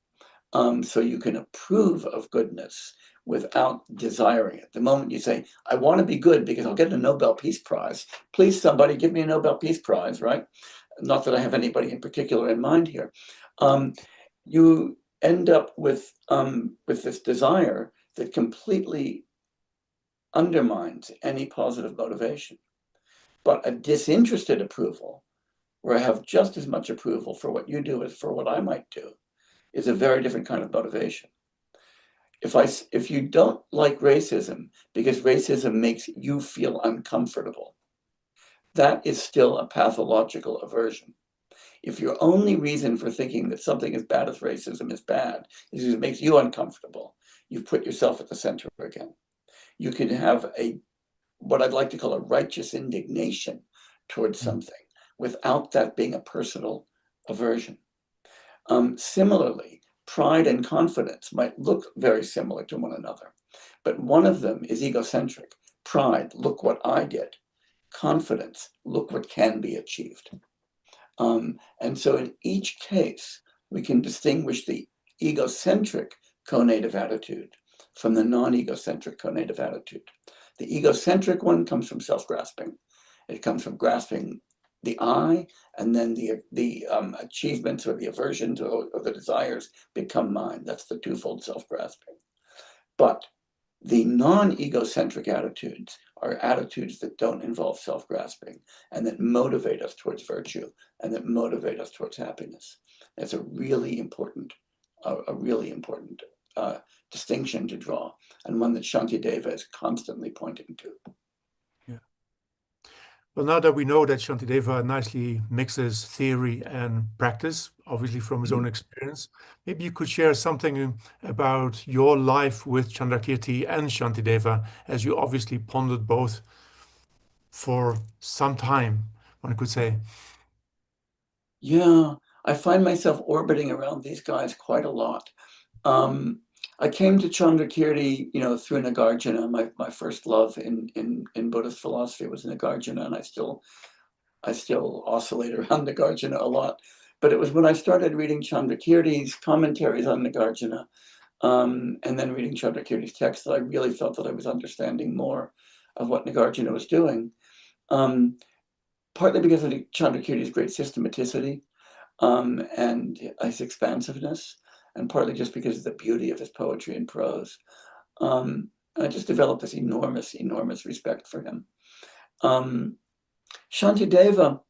So you can approve of goodness without desiring it. The moment you say, I want to be good because I'll get a Nobel Peace Prize, please somebody give me a Nobel Peace Prize, right? Not that I have anybody in particular in mind here. You end up with this desire that completely undermines any positive motivation. But a disinterested approval, where I have just as much approval for what you do as for what I might do, is a very different kind of motivation. If you don't like racism because racism makes you feel uncomfortable, that is still a pathological aversion. If your only reason for thinking that something as bad as racism is bad is because it makes you uncomfortable, you've put yourself at the center again. You can have what I'd like to call a righteous indignation towards something without that being a personal aversion. Similarly, pride and confidence might look very similar to one another, but one of them is egocentric. Pride, look what I did. Confidence, look what can be achieved. And so in each case, we can distinguish the egocentric conative attitude from the non-egocentric conative attitude. The egocentric one comes from self-grasping. It comes from grasping the I, and then the achievements or the aversions or the desires become mine. That's the twofold self-grasping. But the non-egocentric attitudes are attitudes that don't involve self-grasping and that motivate us towards virtue and that motivate us towards happiness. That's a really important distinction to draw, and one that Shantideva is constantly pointing to. Yeah. Well, now that we know that Shantideva nicely mixes theory and practice, obviously from his own experience, maybe you could share something about your life with Candrakīrti and Shantideva, as you obviously pondered both for some time, one could say. Yeah, I find myself orbiting around these guys quite a lot. I came to Candrakīrti, through Nagarjuna. My first love in Buddhist philosophy was Nagarjuna, and I still oscillate around Nagarjuna a lot. But it was when I started reading Candrakīrti's commentaries on Nagarjuna and then reading Candrakīrti's text, that I really felt that I was understanding more of what Nagarjuna was doing. Partly because of Candrakīrti's great systematicity and his expansiveness, and partly just because of the beauty of his poetry and prose. I just developed this enormous, enormous respect for him. Shantideva,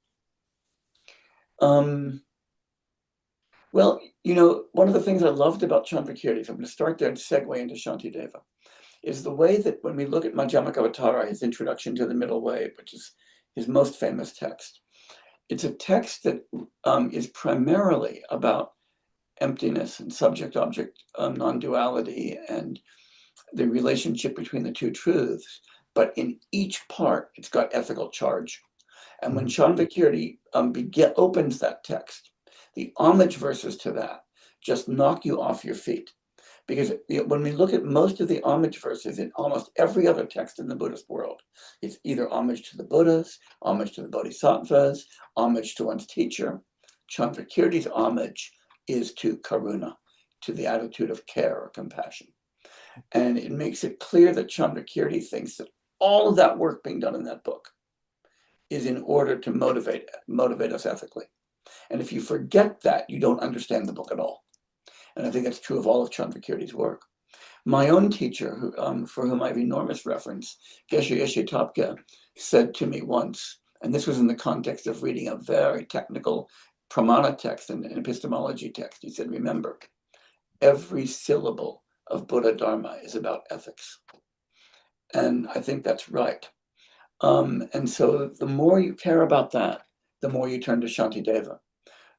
well, you know, one of the things I loved about Candrakīrti, so I'm going to start there and segue into Shantideva, is the way that when we look at Madhyamaka, his introduction to the middle way, which is his most famous text, it's a text that is primarily about emptiness and subject-object non-duality and the relationship between the two truths. But in each part, it's got ethical charge. And when Candrakīrti opens that text, the homage verses to that just knock you off your feet. Because when we look at most of the homage verses in almost every other text in the Buddhist world, it's either homage to the Buddhas, homage to the Bodhisattvas, homage to one's teacher. Candrakīrti's homage is to karuna, to the attitude of care or compassion. And it makes it clear that Candrakīrti thinks that all of that work being done in that book is in order to motivate us ethically. And if you forget that, you don't understand the book at all. And I think that's true of all of Candrakīrti's work. My own teacher, for whom I have enormous reference, Geshe Topke, said to me once, and this was in the context of reading a very technical pramana text and an epistemology text, he said, remember, every syllable of Buddha Dharma is about ethics. And I think that's right. And so the more you care about that, the more you turn to Shantideva,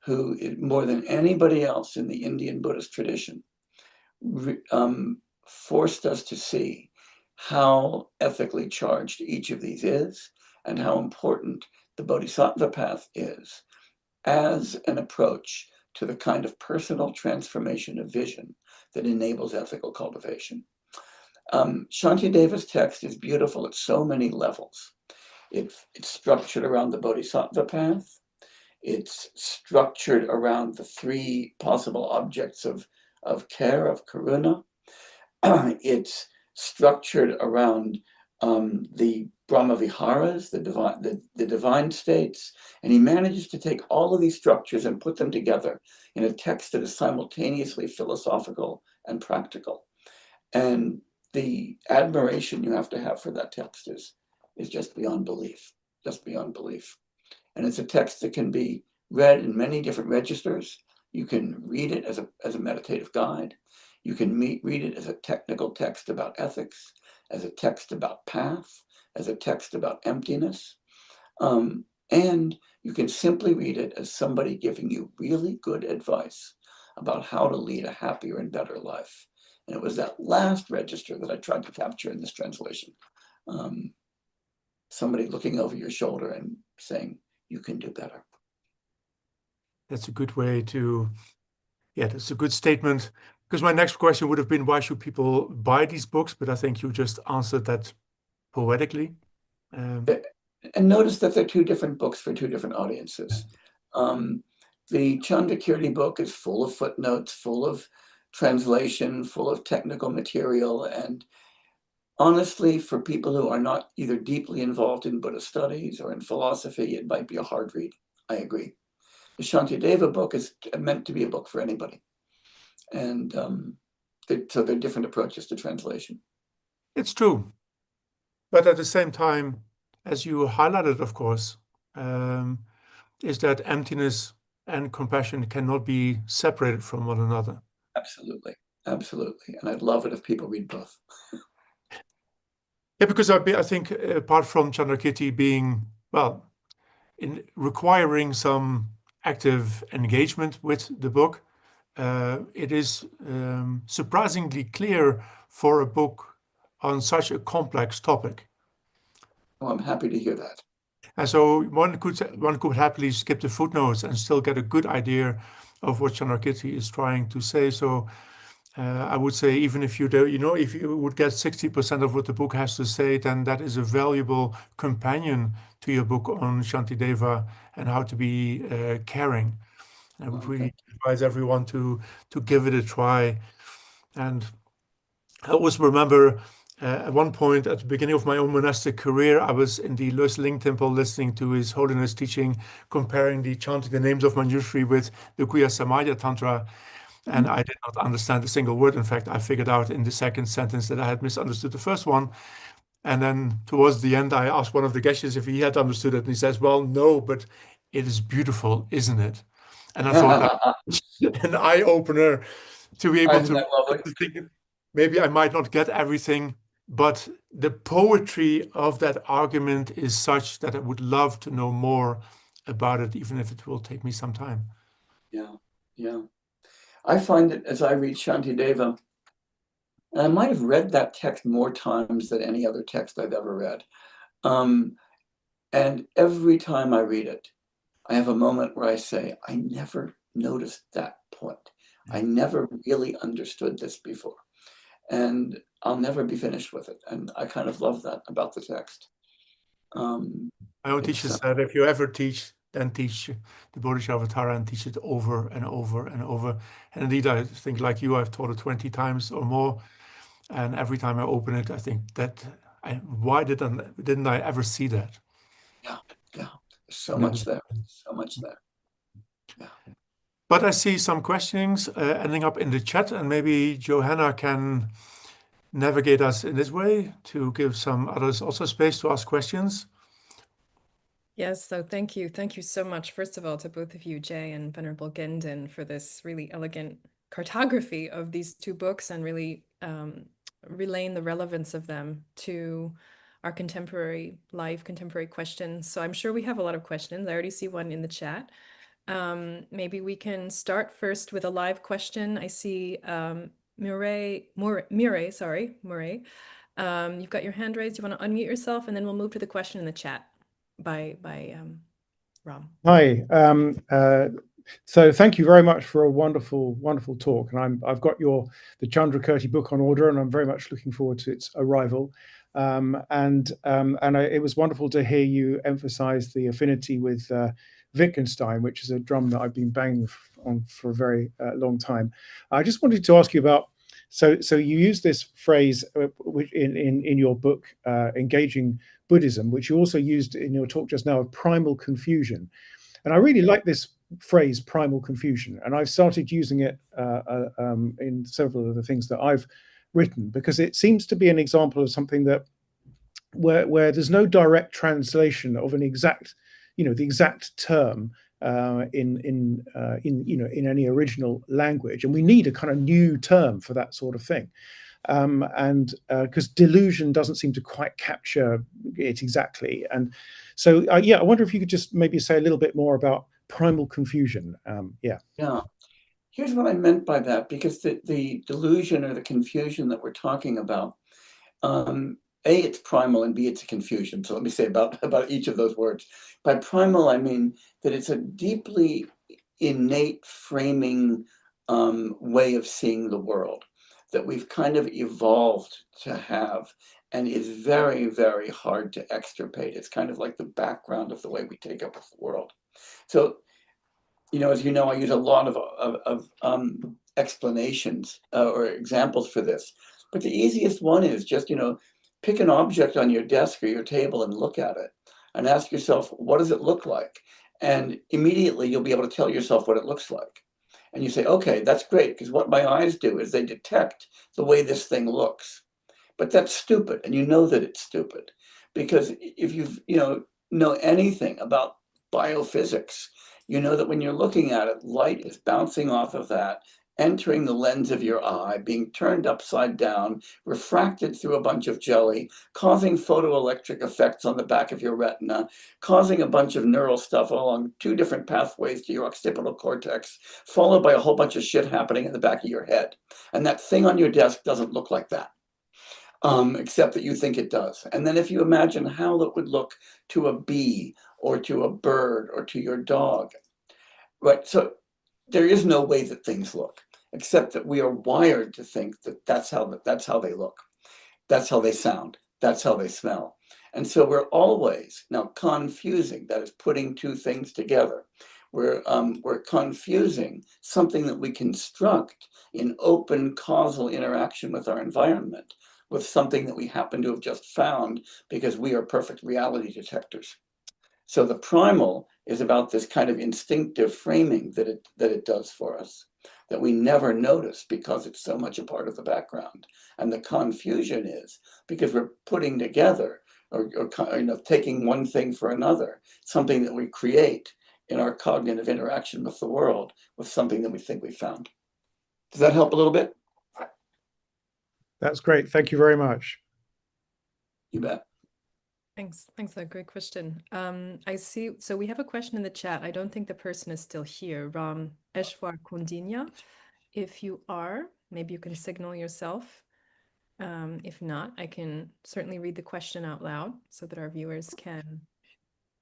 who, more than anybody else in the Indian Buddhist tradition, forced us to see how ethically charged each of these is and how important the Bodhisattva path is as an approach to the kind of personal transformation of vision that enables ethical cultivation. Shantideva's text is beautiful at so many levels. It's structured around the Bodhisattva path. It's structured around the three possible objects of care, of karuna. It's structured around the Brahma Viharas, the divine states. And he manages to take all of these structures and put them together in a text that is simultaneously philosophical and practical. And the admiration you have to have for that text is just beyond belief, just beyond belief. And it's a text that can be read in many different registers. You can read it as a meditative guide. You can read it as a technical text about ethics, as a text about path, as a text about emptiness. And you can simply read it as somebody giving you really good advice about how to lead a happier and better life. And it was that last register that I tried to capture in this translation. Somebody looking over your shoulder and saying, you can do better. That's a good way to, yeah, that's a good statement. Because my next question would have been, why should people buy these books? But I think you just answered that poetically. And notice that they're two different books for two different audiences. The Candrakīrti book is full of footnotes, full of translation, full of technical material. And honestly, for people who are not either deeply involved in Buddhist studies or in philosophy, it might be a hard read. I agree. The Shantideva book is meant to be a book for anybody. And so they're different approaches to translation. It's true. But at the same time, as you highlighted, of course, is that emptiness and compassion cannot be separated from one another. Absolutely. Absolutely. And I'd love it if people read both. Yeah, because I think apart from Candrakīrti being, well, in requiring some active engagement with the book, it is surprisingly clear for a book on such a complex topic. Oh, I'm happy to hear that. And so one could happily skip the footnotes and still get a good idea of what Candrakīrti is trying to say. So I would say, even if you do, if you would get 60% of what the book has to say, then that is a valuable companion to your book on Shantideva and how to be caring. I would really advise everyone to give it a try. And I always remember at one point at the beginning of my own monastic career, I was in the Lois Ling temple listening to His Holiness teaching, comparing chanting the names of Manjushri with the Kuya Samaya Tantra. And I did not understand a single word. In fact, I figured out in the second sentence that I had misunderstood the first one. And then towards the end, I asked one of the geshes if he had understood it. And he says, well, no, but it is beautiful, isn't it? And I thought that was an eye-opener to be able Isn't that lovely? to think maybe I might not get everything, but the poetry of that argument is such that I would love to know more about it, even if it will take me some time. Yeah, yeah. I find that as I read Shantideva, and I might have read that text more times than any other text I've ever read. And every time I read it, I have a moment where I say, I never noticed that point. I never really understood this before. And I'll never be finished with it. And I kind of love that about the text. My own teacher said, if you ever teach, then teach the Bodhisattva and teach it over and over and over. And indeed, I think like you, I've taught it 20 times or more. And every time I open it, I think that, why didn't I ever see that? Yeah, yeah. So much there, so much there. Yeah. But I see some questions ending up in the chat, and maybe Johanna can navigate us in this way to give some others also space to ask questions. Yes, so thank you. Thank you so much, first of all, to both of you, Jay and Venerable Gendun, for this really elegant cartography of these two books and really relaying the relevance of them to our contemporary life, contemporary questions. So I'm sure we have a lot of questions. I already see one in the chat. Maybe we can start first with a live question. I see Murray. You've got your hand raised. You want to unmute yourself, and then we'll move to the question in the chat by Ram. Hi. So thank you very much for a wonderful talk. And I've got the Candrakīrti book on order, and I'm very much looking forward to its arrival. It was wonderful to hear you emphasize the affinity with Wittgenstein, which is a drum that I've been banging on for a very long time. I just wanted to ask you about, so you use this phrase in your book, Engaging Buddhism, which you also used in your talk just now, of primal confusion. And I really like this phrase, primal confusion. And I've started using it in several of the things that I've written, because it seems to be an example of something that where there's no direct translation of an exact, the exact term in any original language. And we need a kind of new term for that sort of thing. Because delusion doesn't seem to quite capture it exactly. And so, I wonder if you could just maybe say a little bit more about primal confusion. Yeah. Here's what I meant by that, because the delusion or the confusion that we're talking about, A, it's primal, and B, it's a confusion. So let me say about each of those words. By primal, I mean that it's a deeply innate framing way of seeing the world that we've kind of evolved to have, and is very, very hard to extirpate. It's kind of like the background of the way we take up with the world. So, as you know, I use a lot of explanations or examples for this. But the easiest one is just, pick an object on your desk or your table and look at it and ask yourself, what does it look like? And immediately you'll be able to tell yourself what it looks like. And you say, okay, that's great, because what my eyes do is they detect the way this thing looks. But that's stupid, and you know that it's stupid, because if you know anything about biophysics, you know that when you're looking at it, light is bouncing off of that, entering the lens of your eye, being turned upside down, refracted through a bunch of jelly, causing photoelectric effects on the back of your retina, causing a bunch of neural stuff along two different pathways to your occipital cortex, followed by a whole bunch of shit happening in the back of your head. And that thing on your desk doesn't look like that, except that you think it does. And then if you imagine how it would look to a bee or to a bird or to your dog, right? So there is no way that things look, except that we are wired to think that that's how they look, that's how they sound, that's how they smell. And so we're always now confusing, that is putting two things together. We're confusing something that we construct in open causal interaction with our environment with something that we happen to have just found because we are perfect reality detectors. So the primal is about this kind of instinctive framing that it does for us, that we never notice because it's so much a part of the background. And the confusion is because we're putting together or taking one thing for another, something that we create in our cognitive interaction with the world with something that we think we found. Does that help a little bit? That's great. Thank you very much. You bet. Thanks. Thanks. A great question. I see. So we have a question in the chat. I don't think the person is still here. Eshwar Kundinya. If you are, maybe you can signal yourself. If not, I can certainly read the question out loud so that our viewers can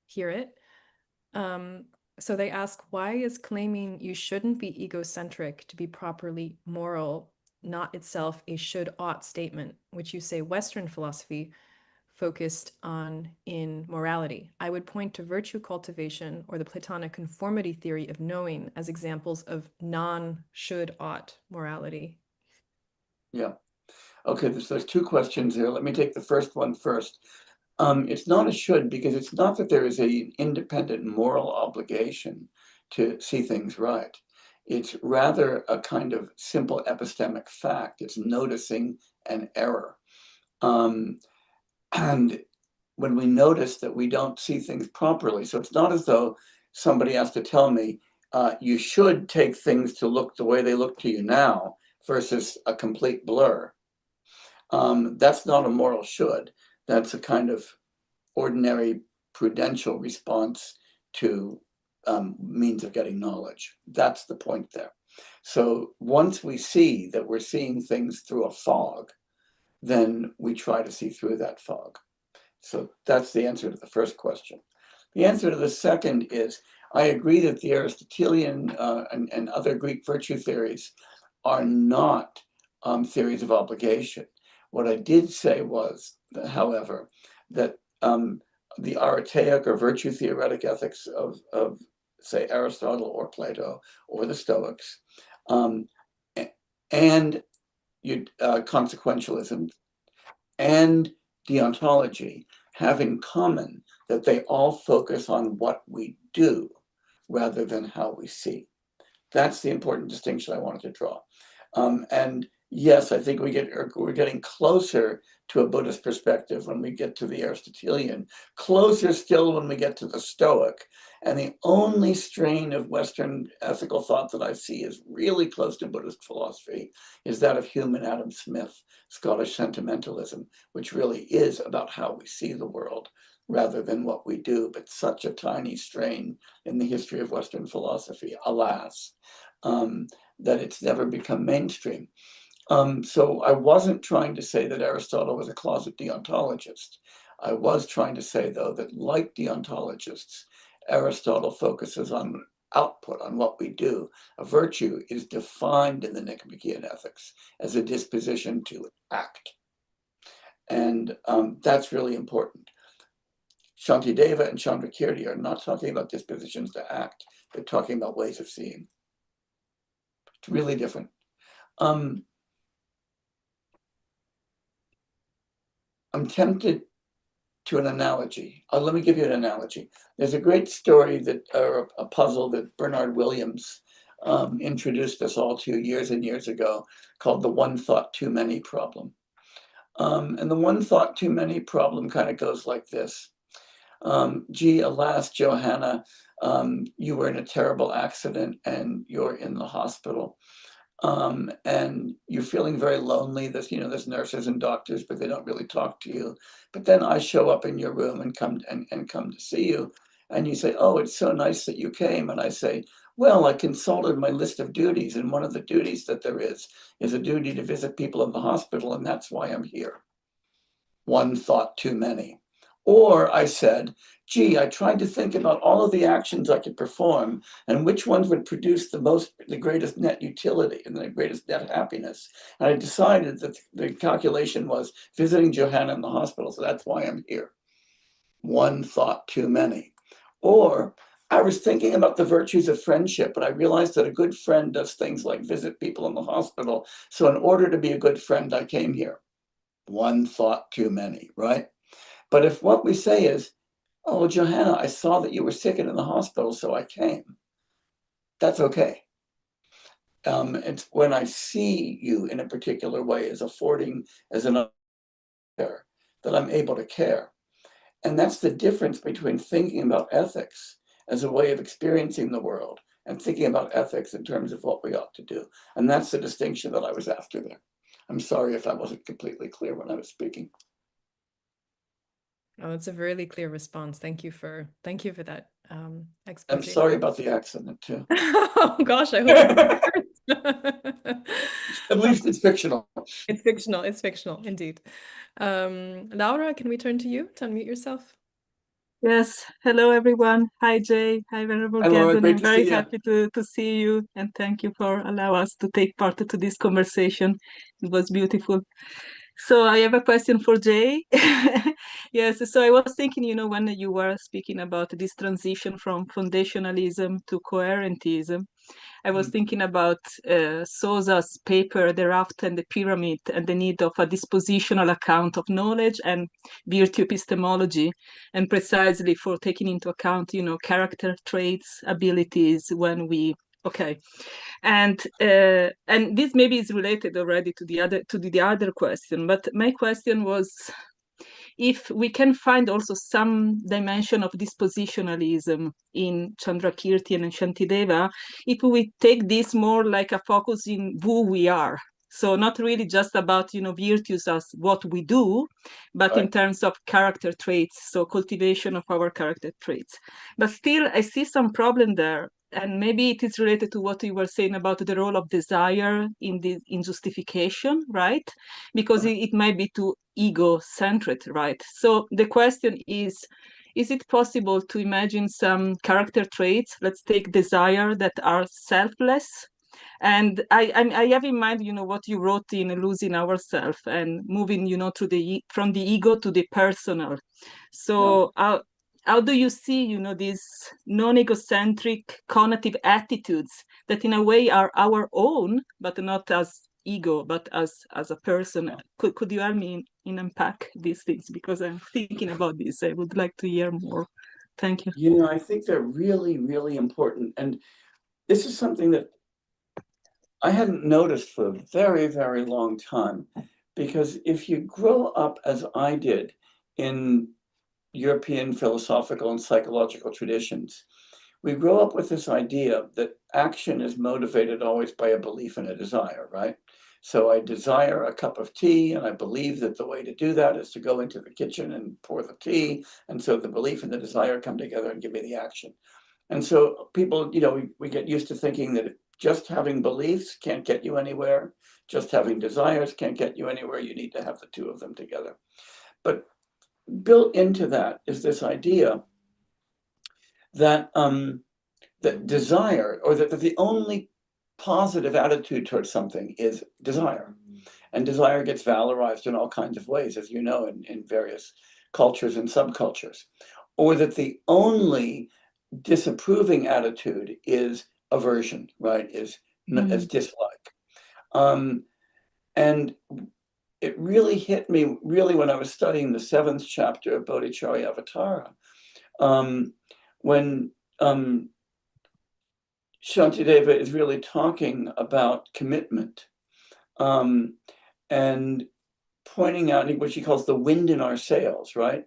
hear it. So they ask, why is claiming you shouldn't be egocentric to be properly moral not itself a should-ought statement, which you say Western philosophy focused on in morality? I would point to virtue cultivation or the Platonic conformity theory of knowing as examples of non-should-ought morality. Yeah. Okay, there's two questions here. Let me take the first one first. It's not a should, because it's not that there is an independent moral obligation to see things right. It's rather a kind of simple epistemic fact. It's noticing an error. And when we notice that we don't see things properly, so it's not as though somebody has to tell me, you should take things to look the way they look to you now versus a complete blur. That's not a moral should. That's a kind of ordinary prudential response to means of getting knowledge. That's the point there. So once we see that we're seeing things through a fog, then we try to see through that fog. So that's the answer to the first question. The answer to the second is, I agree that the Aristotelian and other Greek virtue theories are not theories of obligation. What I did say was, however, that the Aretaic or virtue theoretic ethics of say, Aristotle or Plato or the Stoics, and consequentialism and deontology have in common that they all focus on what we do rather than how we see. That's the important distinction I wanted to draw. And yes, I think we're getting closer to a Buddhist perspective when we get to the Aristotelian, closer still when we get to the Stoic. And the only strain of Western ethical thought that I see is really close to Buddhist philosophy is that of Hume and Adam Smith, Scottish sentimentalism, which really is about how we see the world rather than what we do, but such a tiny strain in the history of Western philosophy, alas, that it's never become mainstream. So I wasn't trying to say that Aristotle was a closet deontologist. I was trying to say, though, that like deontologists, Aristotle focuses on output, on what we do. A virtue is defined in the Nicomachean Ethics as a disposition to act. And that's really important. Shantideva and Candrakīrti are not talking about dispositions to act. They're talking about ways of seeing. It's really different. I'm tempted to an analogy. Let me give you an analogy. There's a great story that, or a puzzle that Bernard Williams introduced us all to years and years ago called the one thought too many problem. And the one thought too many problem kind of goes like this. Gee, alas, Johanna, you were in a terrible accident and you're in the hospital. And you're feeling very lonely. There's nurses and doctors, but they don't really talk to you. But then I show up in your room and come to see you. And you say, oh, it's so nice that you came. And I say, well, I consulted my list of duties. And one of the duties that there is a duty to visit people in the hospital. And that's why I'm here. One thought too many. Or I said, gee, I tried to think about all of the actions I could perform and which ones would produce the greatest net utility and the greatest net happiness. And I decided that the calculation was visiting Johanna in the hospital. So that's why I'm here. One thought too many. Or I was thinking about the virtues of friendship, and I realized that a good friend does things like visit people in the hospital. So in order to be a good friend, I came here. One thought too many, right? But if what we say is, oh, Johanna, I saw that you were sick and in the hospital, so I came. That's okay. It's when I see you in a particular way as affording as an other that I'm able to care. And that's the difference between thinking about ethics as a way of experiencing the world and thinking about ethics in terms of what we ought to do. And that's the distinction that I was after there. I'm sorry if I wasn't completely clear when I was speaking. Oh, it's a really clear response. Thank you for that expose. I'm sorry about the accident too. Oh gosh, I hope At least it's fictional. It's fictional, indeed. Laura, can we turn to you to unmute yourself? Yes. Hello, everyone. Hi, Jay. Hi, Venerable Hi, Laura. Gendun. Great I'm to very see you. happy to see you, and thank you for allowing us to take part to this conversation. It was beautiful. So I have a question for Jay. Yes, so I was thinking, when you were speaking about this transition from foundationalism to coherentism, I was thinking about Souza's paper, The Raft and the Pyramid, and the need of a dispositional account of knowledge and virtue epistemology, and precisely for taking into account, character traits, abilities when we, okay. And this maybe is related already to the other question, but my question was, if we can find also some dimension of dispositionalism in Candrakīrti and Shantideva, if we take this more like a focus in who we are. So not really just about, virtues as what we do, but Right. in terms of character traits, so cultivation of our character traits. But still, I see some problem there. And maybe it is related to what you were saying about the role of desire in justification, right? Because it might be too ego-centered, right? So the question is it possible to imagine some character traits, let's take desire, that are selfless? And I have in mind, what you wrote in Losing Ourselves and moving, from the ego to the personal. So how do you see, these non-egocentric conative attitudes that in a way are our own, but not as ego, but as a person? Could you help me in unpack these things? Because I'm thinking about this. I would like to hear more. Thank you. I think they're really, really important. And this is something that I hadn't noticed for a very, very long time, because if you grow up as I did in European philosophical and psychological traditions, we grow up with this idea that action is motivated always by a belief and a desire, right? So I desire a cup of tea, and I believe that the way to do that is to go into the kitchen and pour the tea. And so the belief and the desire come together and give me the action. And so people, we get used to thinking that just having beliefs can't get you anywhere. Just having desires can't get you anywhere. You need to have the two of them together. But built into that is this idea that that desire, or that the only positive attitude towards something is desire. And desire gets valorized in all kinds of ways, as you know, in various cultures and subcultures. Or that the only disapproving attitude is aversion, right? Is dislike. And it really hit me when I was studying the 7th chapter of Bodhicharyavatara, when Shantideva is really talking about commitment, and pointing out what she calls the wind in our sails, right?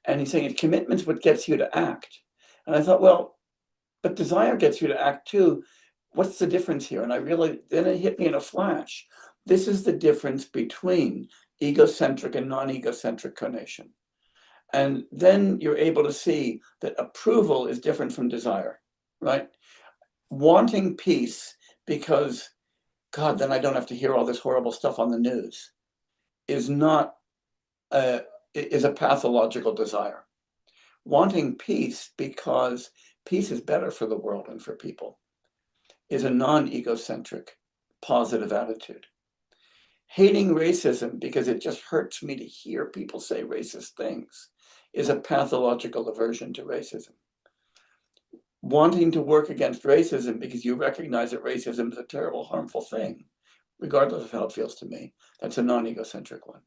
And he's saying commitment's what gets you to act. And I thought, well, but desire gets you to act too. What's the difference here? And then it hit me in a flash. This is the difference between egocentric and non-egocentric conation. And then you're able to see that approval is different from desire, right? Wanting peace because, God, then I don't have to hear all this horrible stuff on the news, is a pathological desire. Wanting peace because peace is better for the world and for people is a non-egocentric, positive attitude. Hating racism because it just hurts me to hear people say racist things is a pathological aversion to racism. wanting to work against racism because you recognize that racism is a terrible, harmful thing, regardless of how it feels to me. That's a non-egocentric one.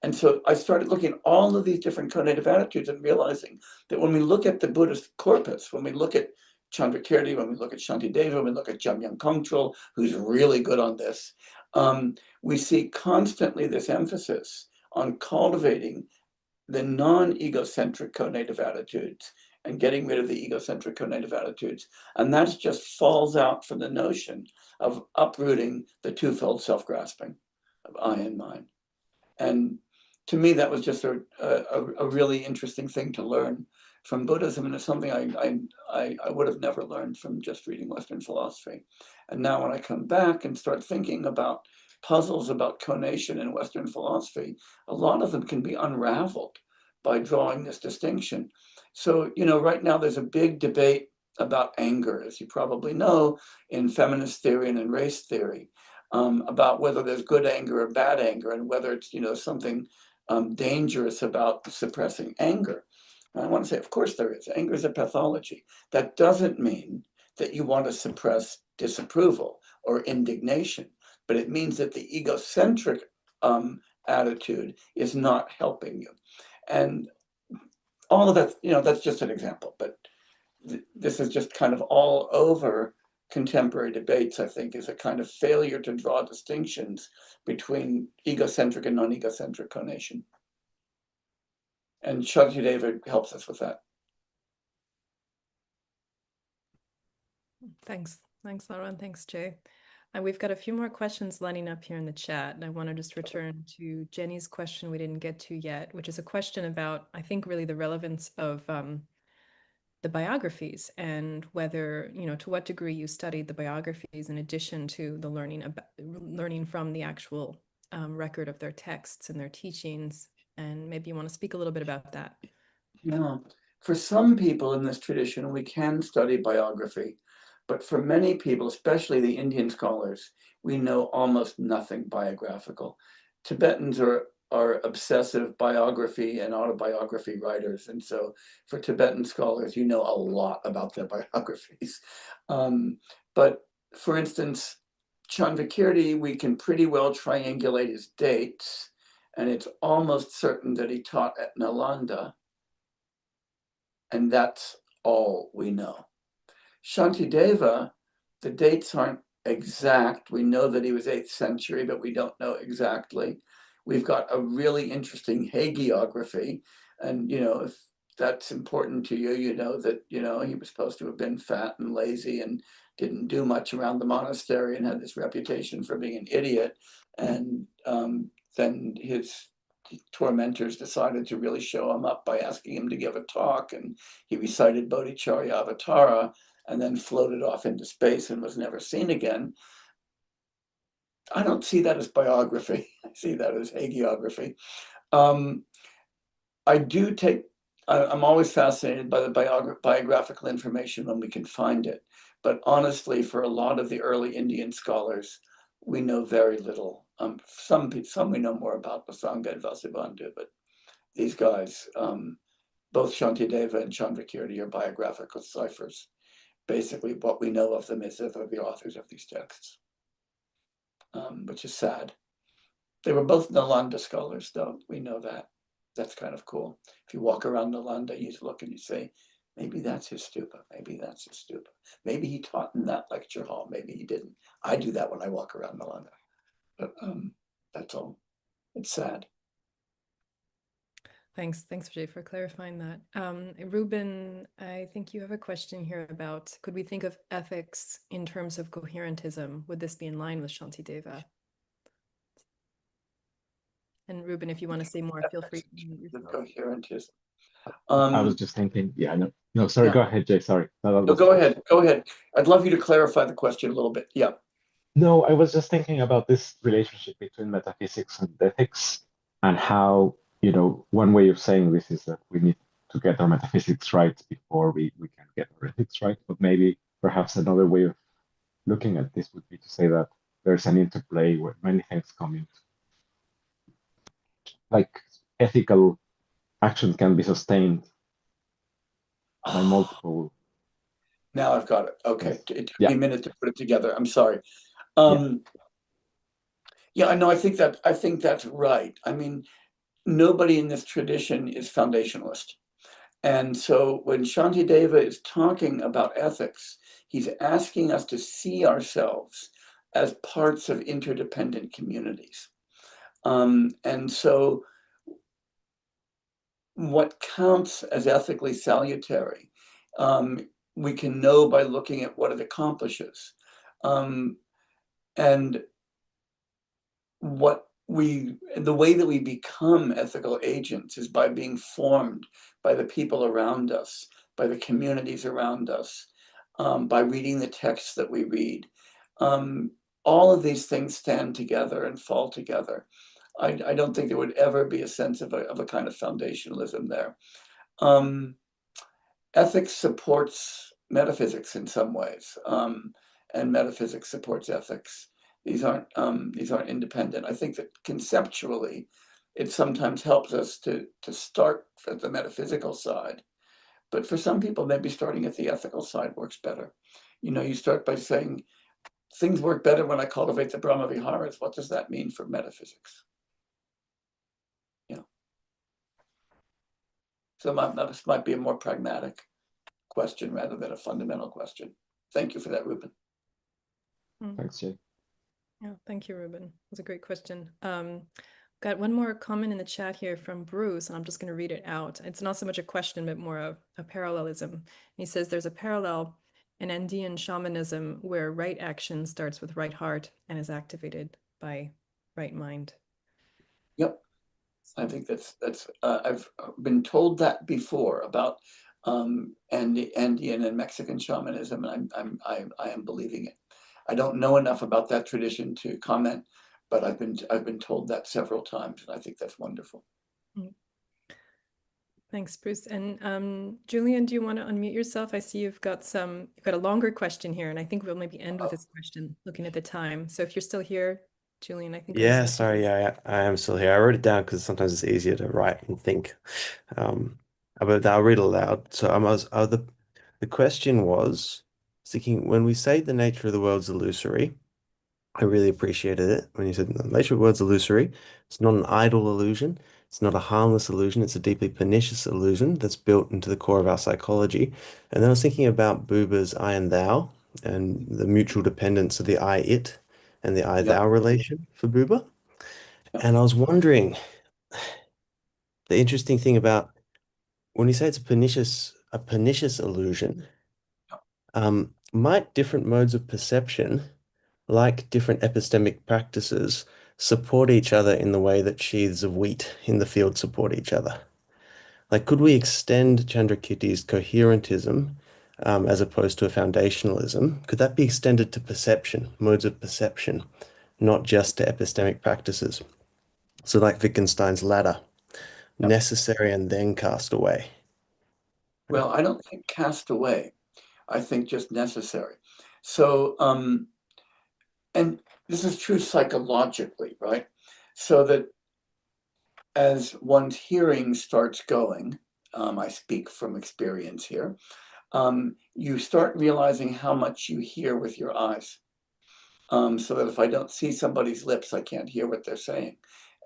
And so I started looking at all of these different conative attitudes and realizing that when we look at the Buddhist corpus, when we look at Candrakīrti, when we look at Shantideva, when we look at Jamyang Kongtrul, who's really good on this, we see constantly this emphasis on cultivating the non-egocentric conative attitudes and getting rid of the egocentric conative attitudes. And that just falls out from the notion of uprooting the twofold self-grasping of I and mine. And to me, that was just a really interesting thing to learn from Buddhism, and it's something I would have never learned from just reading Western philosophy. And now when I come back and start thinking about puzzles about conation in Western philosophy, a lot of them can be unraveled by drawing this distinction. So, you know, right now there's a big debate about anger, as you probably know, in feminist theory and in race theory, about whether there's good anger or bad anger, and whether it's, you know, something dangerous about suppressing anger. And I want to say, of course there is. Anger is a pathology. That doesn't mean that you want to suppress disapproval or indignation, but it means that the egocentric attitude is not helping you. And all of that, you know, that's just an example, but this is just kind of all over contemporary debates, I think, is a kind of failure to draw distinctions between egocentric and non-egocentric conation. And Shantideva helps us with that. Thanks. Thanks, Laura. Thanks, Jay. And we've got a few more questions lining up here in the chat. And I want to just return to Jenny's question we didn't get to yet, which is a question about, I think, really the relevance of the biographies and whether, you know, to what degree you studied the biographies in addition to the learning from the actual record of their texts and their teachings. And maybe you want to speak a little bit about that. Yeah, for some people in this tradition, we can study biography, but for many people, especially the Indian scholars, we know almost nothing biographical. Tibetans are obsessive biography and autobiography writers. And so for Tibetan scholars, you know a lot about their biographies. But for instance, Candrakīrti, we can pretty well triangulate his dates, and it's almost certain that he taught at Nalanda. And that's all we know. Shantideva, the dates aren't exact. We know that he was 8th century, but we don't know exactly. We've got a really interesting hagiography. And, you know, if that's important to you, you know that, you know, he was supposed to have been fat and lazy and didn't do much around the monastery and had this reputation for being an idiot. And then his tormentors decided to really show him up by asking him to give a talk, and he recited Bodhicharya Avatara and then floated off into space and was never seen again. I don't see that as biography. I see that as hagiography. I'm always fascinated by the biographical information when we can find it. But honestly, for a lot of the early Indian scholars, we know very little. Some we know more about, Losang and Vasubandhu, but these guys, both Shantideva and Candrakīrti, are biographical ciphers. Basically, what we know of them is that they're the authors of these texts, which is sad. They were both Nalanda scholars, though. We know that. That's kind of cool. If you walk around Nalanda, you look and you say, maybe that's his stupa. Maybe that's his stupa. Maybe he taught in that lecture hall. Maybe he didn't. I do that when I walk around Nalanda. But that's all. It's sad. Thanks, Jay, for clarifying that. Ruben, I think you have a question here about, could we think of ethics in terms of coherentism? Would this be in line with Shantideva? And Ruben, if you want to say more, feel free. The coherentism. I was just thinking, yeah, no, sorry, Yeah. Go ahead, Jay, sorry. No, go ahead. I'd love you to clarify the question a little bit. Yeah. No, I was just thinking about this relationship between metaphysics and ethics, and how, you know, one way of saying this is that we need to get our metaphysics right before we can get our ethics right. But maybe perhaps another way of looking at this would be to say that there's an interplay where many things come into, like ethical action can be sustained by multiple Now I've got it. Okay, Yes. it took Yeah. me a minute to put it together. I'm sorry. Yeah. Yeah, I know. I think that's right. I mean, nobody in this tradition is foundationalist. And so when Shantideva is talking about ethics, he's asking us to see ourselves as parts of interdependent communities. And so what counts as ethically salutary, we can know by looking at what it accomplishes. And the way that we become ethical agents is by being formed by the people around us, by the communities around us, by reading the texts that we read. All of these things stand together and fall together. I don't think there would ever be a sense of a kind of foundationalism there. Ethics supports metaphysics in some ways, and metaphysics supports ethics. These aren't independent. I think that conceptually, it sometimes helps us to start at the metaphysical side, but for some people, maybe starting at the ethical side works better. You start by saying, things work better when I cultivate the Brahma Viharas. What does that mean for metaphysics? So this might be a more pragmatic question rather than a fundamental question. Thank you for that, Ruben. Thanks, Jay. Yeah, thank you, Ruben. It was a great question. Got one more comment in the chat here from Bruce, and I'm just going to read it out. It's not so much a question, but more of a parallelism. And he says there's a parallel in Indian shamanism where right action starts with right heart and is activated by right mind. Yep, I think that's I've been told that before about Indian and Mexican shamanism, and I am believing it. I don't know enough about that tradition to comment, but I've been told that several times, and I think that's wonderful. Thanks, Bruce. And Julian, do you want to unmute yourself? I see you've got a longer question here, and I think we'll maybe end with this question, looking at the time. So if you're still here, Julian, I think. Yeah, sorry, yeah, I am still here. I wrote it down because sometimes it's easier to write and think. But I'll read it aloud. So the question was, thinking when we say the nature of the world's illusory, I really appreciated it when you said the nature of the world's illusory. It's not an idle illusion. It's not a harmless illusion. It's a deeply pernicious illusion that's built into the core of our psychology. And then I was thinking about Buber's I and thou and the mutual dependence of the I-it and the I-thou relation for Buber. And I was wondering, the interesting thing about when you say it's a pernicious illusion, might different modes of perception, like different epistemic practices, support each other in the way that sheaths of wheat in the field support each other? Like, could we extend Candrakīrti's coherentism as opposed to a foundationalism? Could that be extended to perception, modes of perception, not just to epistemic practices? So like Wittgenstein's ladder, necessary and then cast away. Well, I don't think cast away. I think just necessary. So, and this is true psychologically, right? So that as one's hearing starts going, I speak from experience here, you start realizing how much you hear with your eyes. So that if I don't see somebody's lips, I can't hear what they're saying.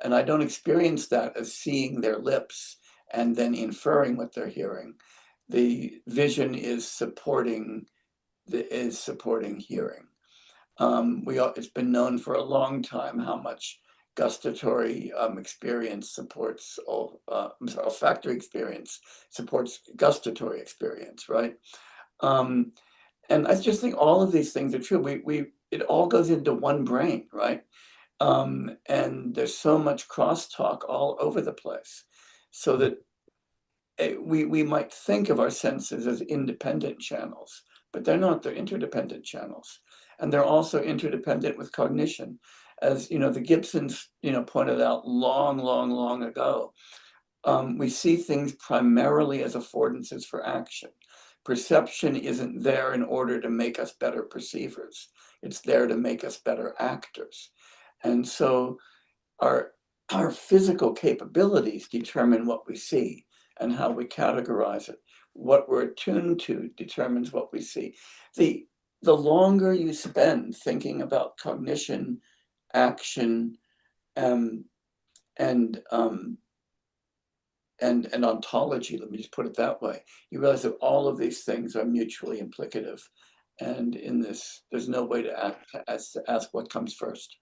And I don't experience that as seeing their lips and then inferring what they're hearing. The vision is supporting hearing. It's been known for a long time how much gustatory experience supports, olfactory experience supports gustatory experience, right? And I just think all of these things are true. It all goes into one brain, right? And there's so much crosstalk all over the place, so that we might think of our senses as independent channels, but they're not. They're interdependent channels, and they're also interdependent with cognition, as the Gibsons pointed out long ago. We see things primarily as affordances for action. Perception isn't there in order to make us better perceivers. It's there to make us better actors. And so our physical capabilities determine what we see, and how we categorize it. What we're attuned to determines what we see. The longer you spend thinking about cognition, action, and ontology, let me just put it that way, you realize that all of these things are mutually implicative. And in this, there's no way to ask what comes first.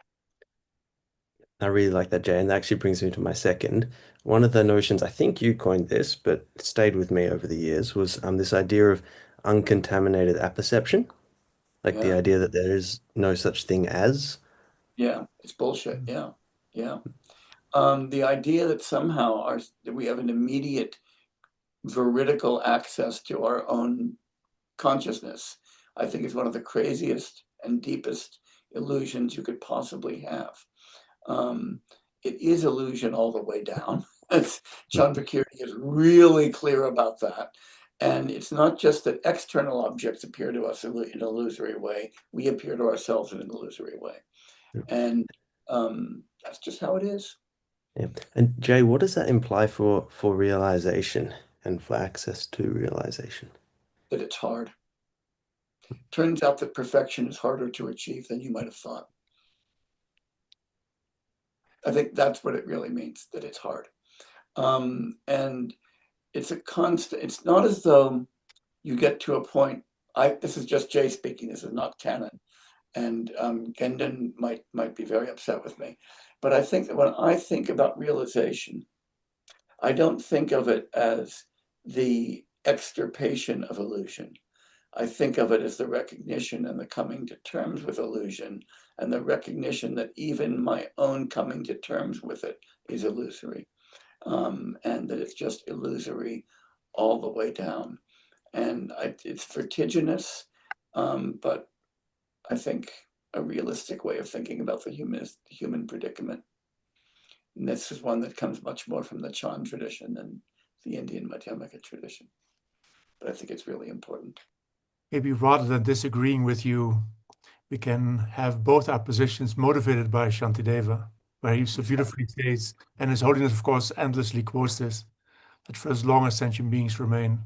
I really like that, Jay, and that actually brings me to my second. One of the notions, I think you coined this, but it stayed with me over the years, was this idea of uncontaminated apperception, like the Yeah. idea that there is no such thing as. Yeah, it's bullshit. Yeah, yeah. The idea that somehow that we have an immediate veridical access to our own consciousness, I think is one of the craziest and deepest illusions you could possibly have. It is illusion all the way down. Candrakīrti is really clear about that. And it's not just that external objects appear to us in an illusory way, we appear to ourselves in an illusory way. And that's just how it is. Yeah. And Jay, what does that imply for realization and for access to realization? That it's hard. Turns out that perfection is harder to achieve than you might have thought. I think that's what it really means, that it's hard. And it's a constant, it's not as though you get to a point, this is just Jay speaking, this is not canon. And Gendun might be very upset with me. But I think that when I think about realization, I don't think of it as the extirpation of illusion. I think of it as the recognition and the coming to terms with illusion, and the recognition that even my own coming to terms with it is illusory, and that it's just illusory all the way down. And it's vertiginous, but I think a realistic way of thinking about the human predicament. And this is one that comes much more from the Chan tradition than the Indian Madhyamaka tradition. But I think it's really important. Maybe rather than disagreeing with you, we can have both our positions motivated by Shantideva, where he so beautifully says, and His Holiness, of course, endlessly quotes this, that for as long as sentient beings remain,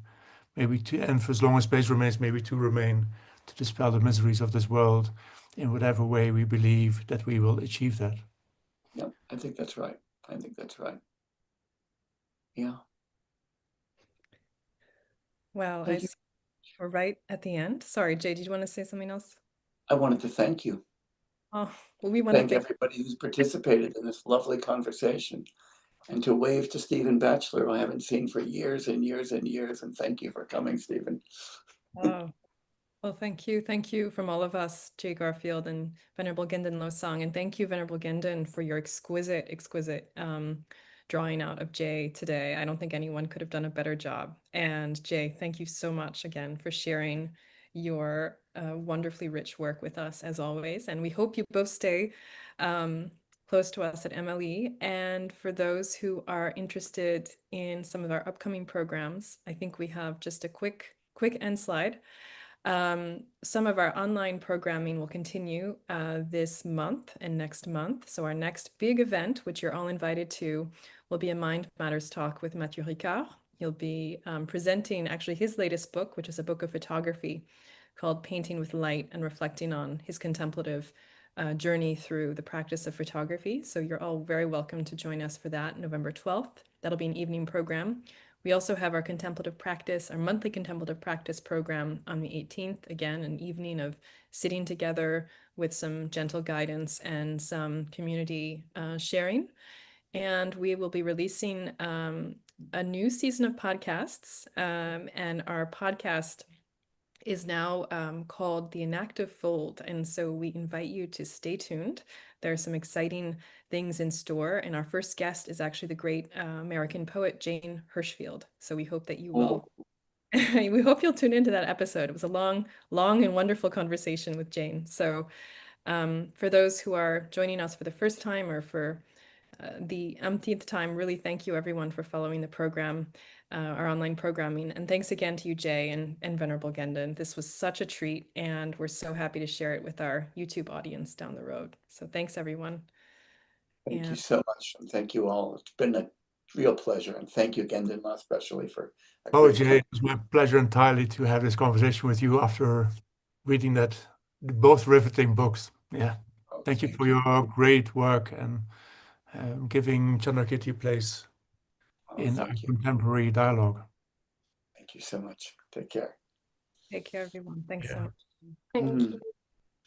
and for as long as space remains, maybe to remain, to dispel the miseries of this world in whatever way we believe that we will achieve that. Yeah, I think that's right. I think that's right. Yeah. Wow, Thank you. we're right at the end. Sorry, Jay, did you want to say something else? I wanted to thank you. Oh, well, we want to Thank everybody who's participated in this lovely conversation, and to wave to Stephen Batchelor, who I haven't seen for years and years and years. And thank you for coming, Stephen. Oh, well, thank you. Thank you from all of us, Jay Garfield and Venerable Gendun Losang. And thank you, Venerable Gendun, for your exquisite drawing out of Jay today. I don't think anyone could have done a better job. And Jay, thank you so much again for sharing your wonderfully rich work with us, as always. And we hope you both stay close to us at MLE. And for those who are interested in some of our upcoming programs, I think we have just a quick end slide. Some of our online programming will continue this month and next month. So our next big event, which you're all invited to, will be a Mind Matters talk with Mathieu Ricard. He'll be presenting actually his latest book, which is a book of photography called Painting with Light, and reflecting on his contemplative journey through the practice of photography. So you're all very welcome to join us for that, November 12th. That'll be an evening program. We also have our contemplative practice, our monthly contemplative practice program on the 18th. Again, an evening of sitting together with some gentle guidance and some community sharing. And we will be releasing a new season of podcasts. And our podcast is now called The Inactive Fold. And so we invite you to stay tuned. There are some exciting things in store. And our first guest is actually the great American poet, Jane Hirshfield. So we hope that you will, we hope you'll tune into that episode. It was a long and wonderful conversation with Jane. So for those who are joining us for the first time or for the umpteenth time, really thank you everyone for following the program, our online programming. And thanks again to you, Jay and Venerable Gendun. This was such a treat, and we're so happy to share it with our YouTube audience down the road. So thanks, everyone. Thank you so much. And thank you all. It's been a real pleasure. And thank you, Gendun, especially for a Oh, great Jay, it was my pleasure entirely to have this conversation with you after reading both riveting books. Yeah. Oh, Thank you for your great work and giving Candrakīrti a place in our thank you. contemporary dialogue. Thank you so much. Take care. Take care, everyone. Thanks so much. Thank Mhm. you.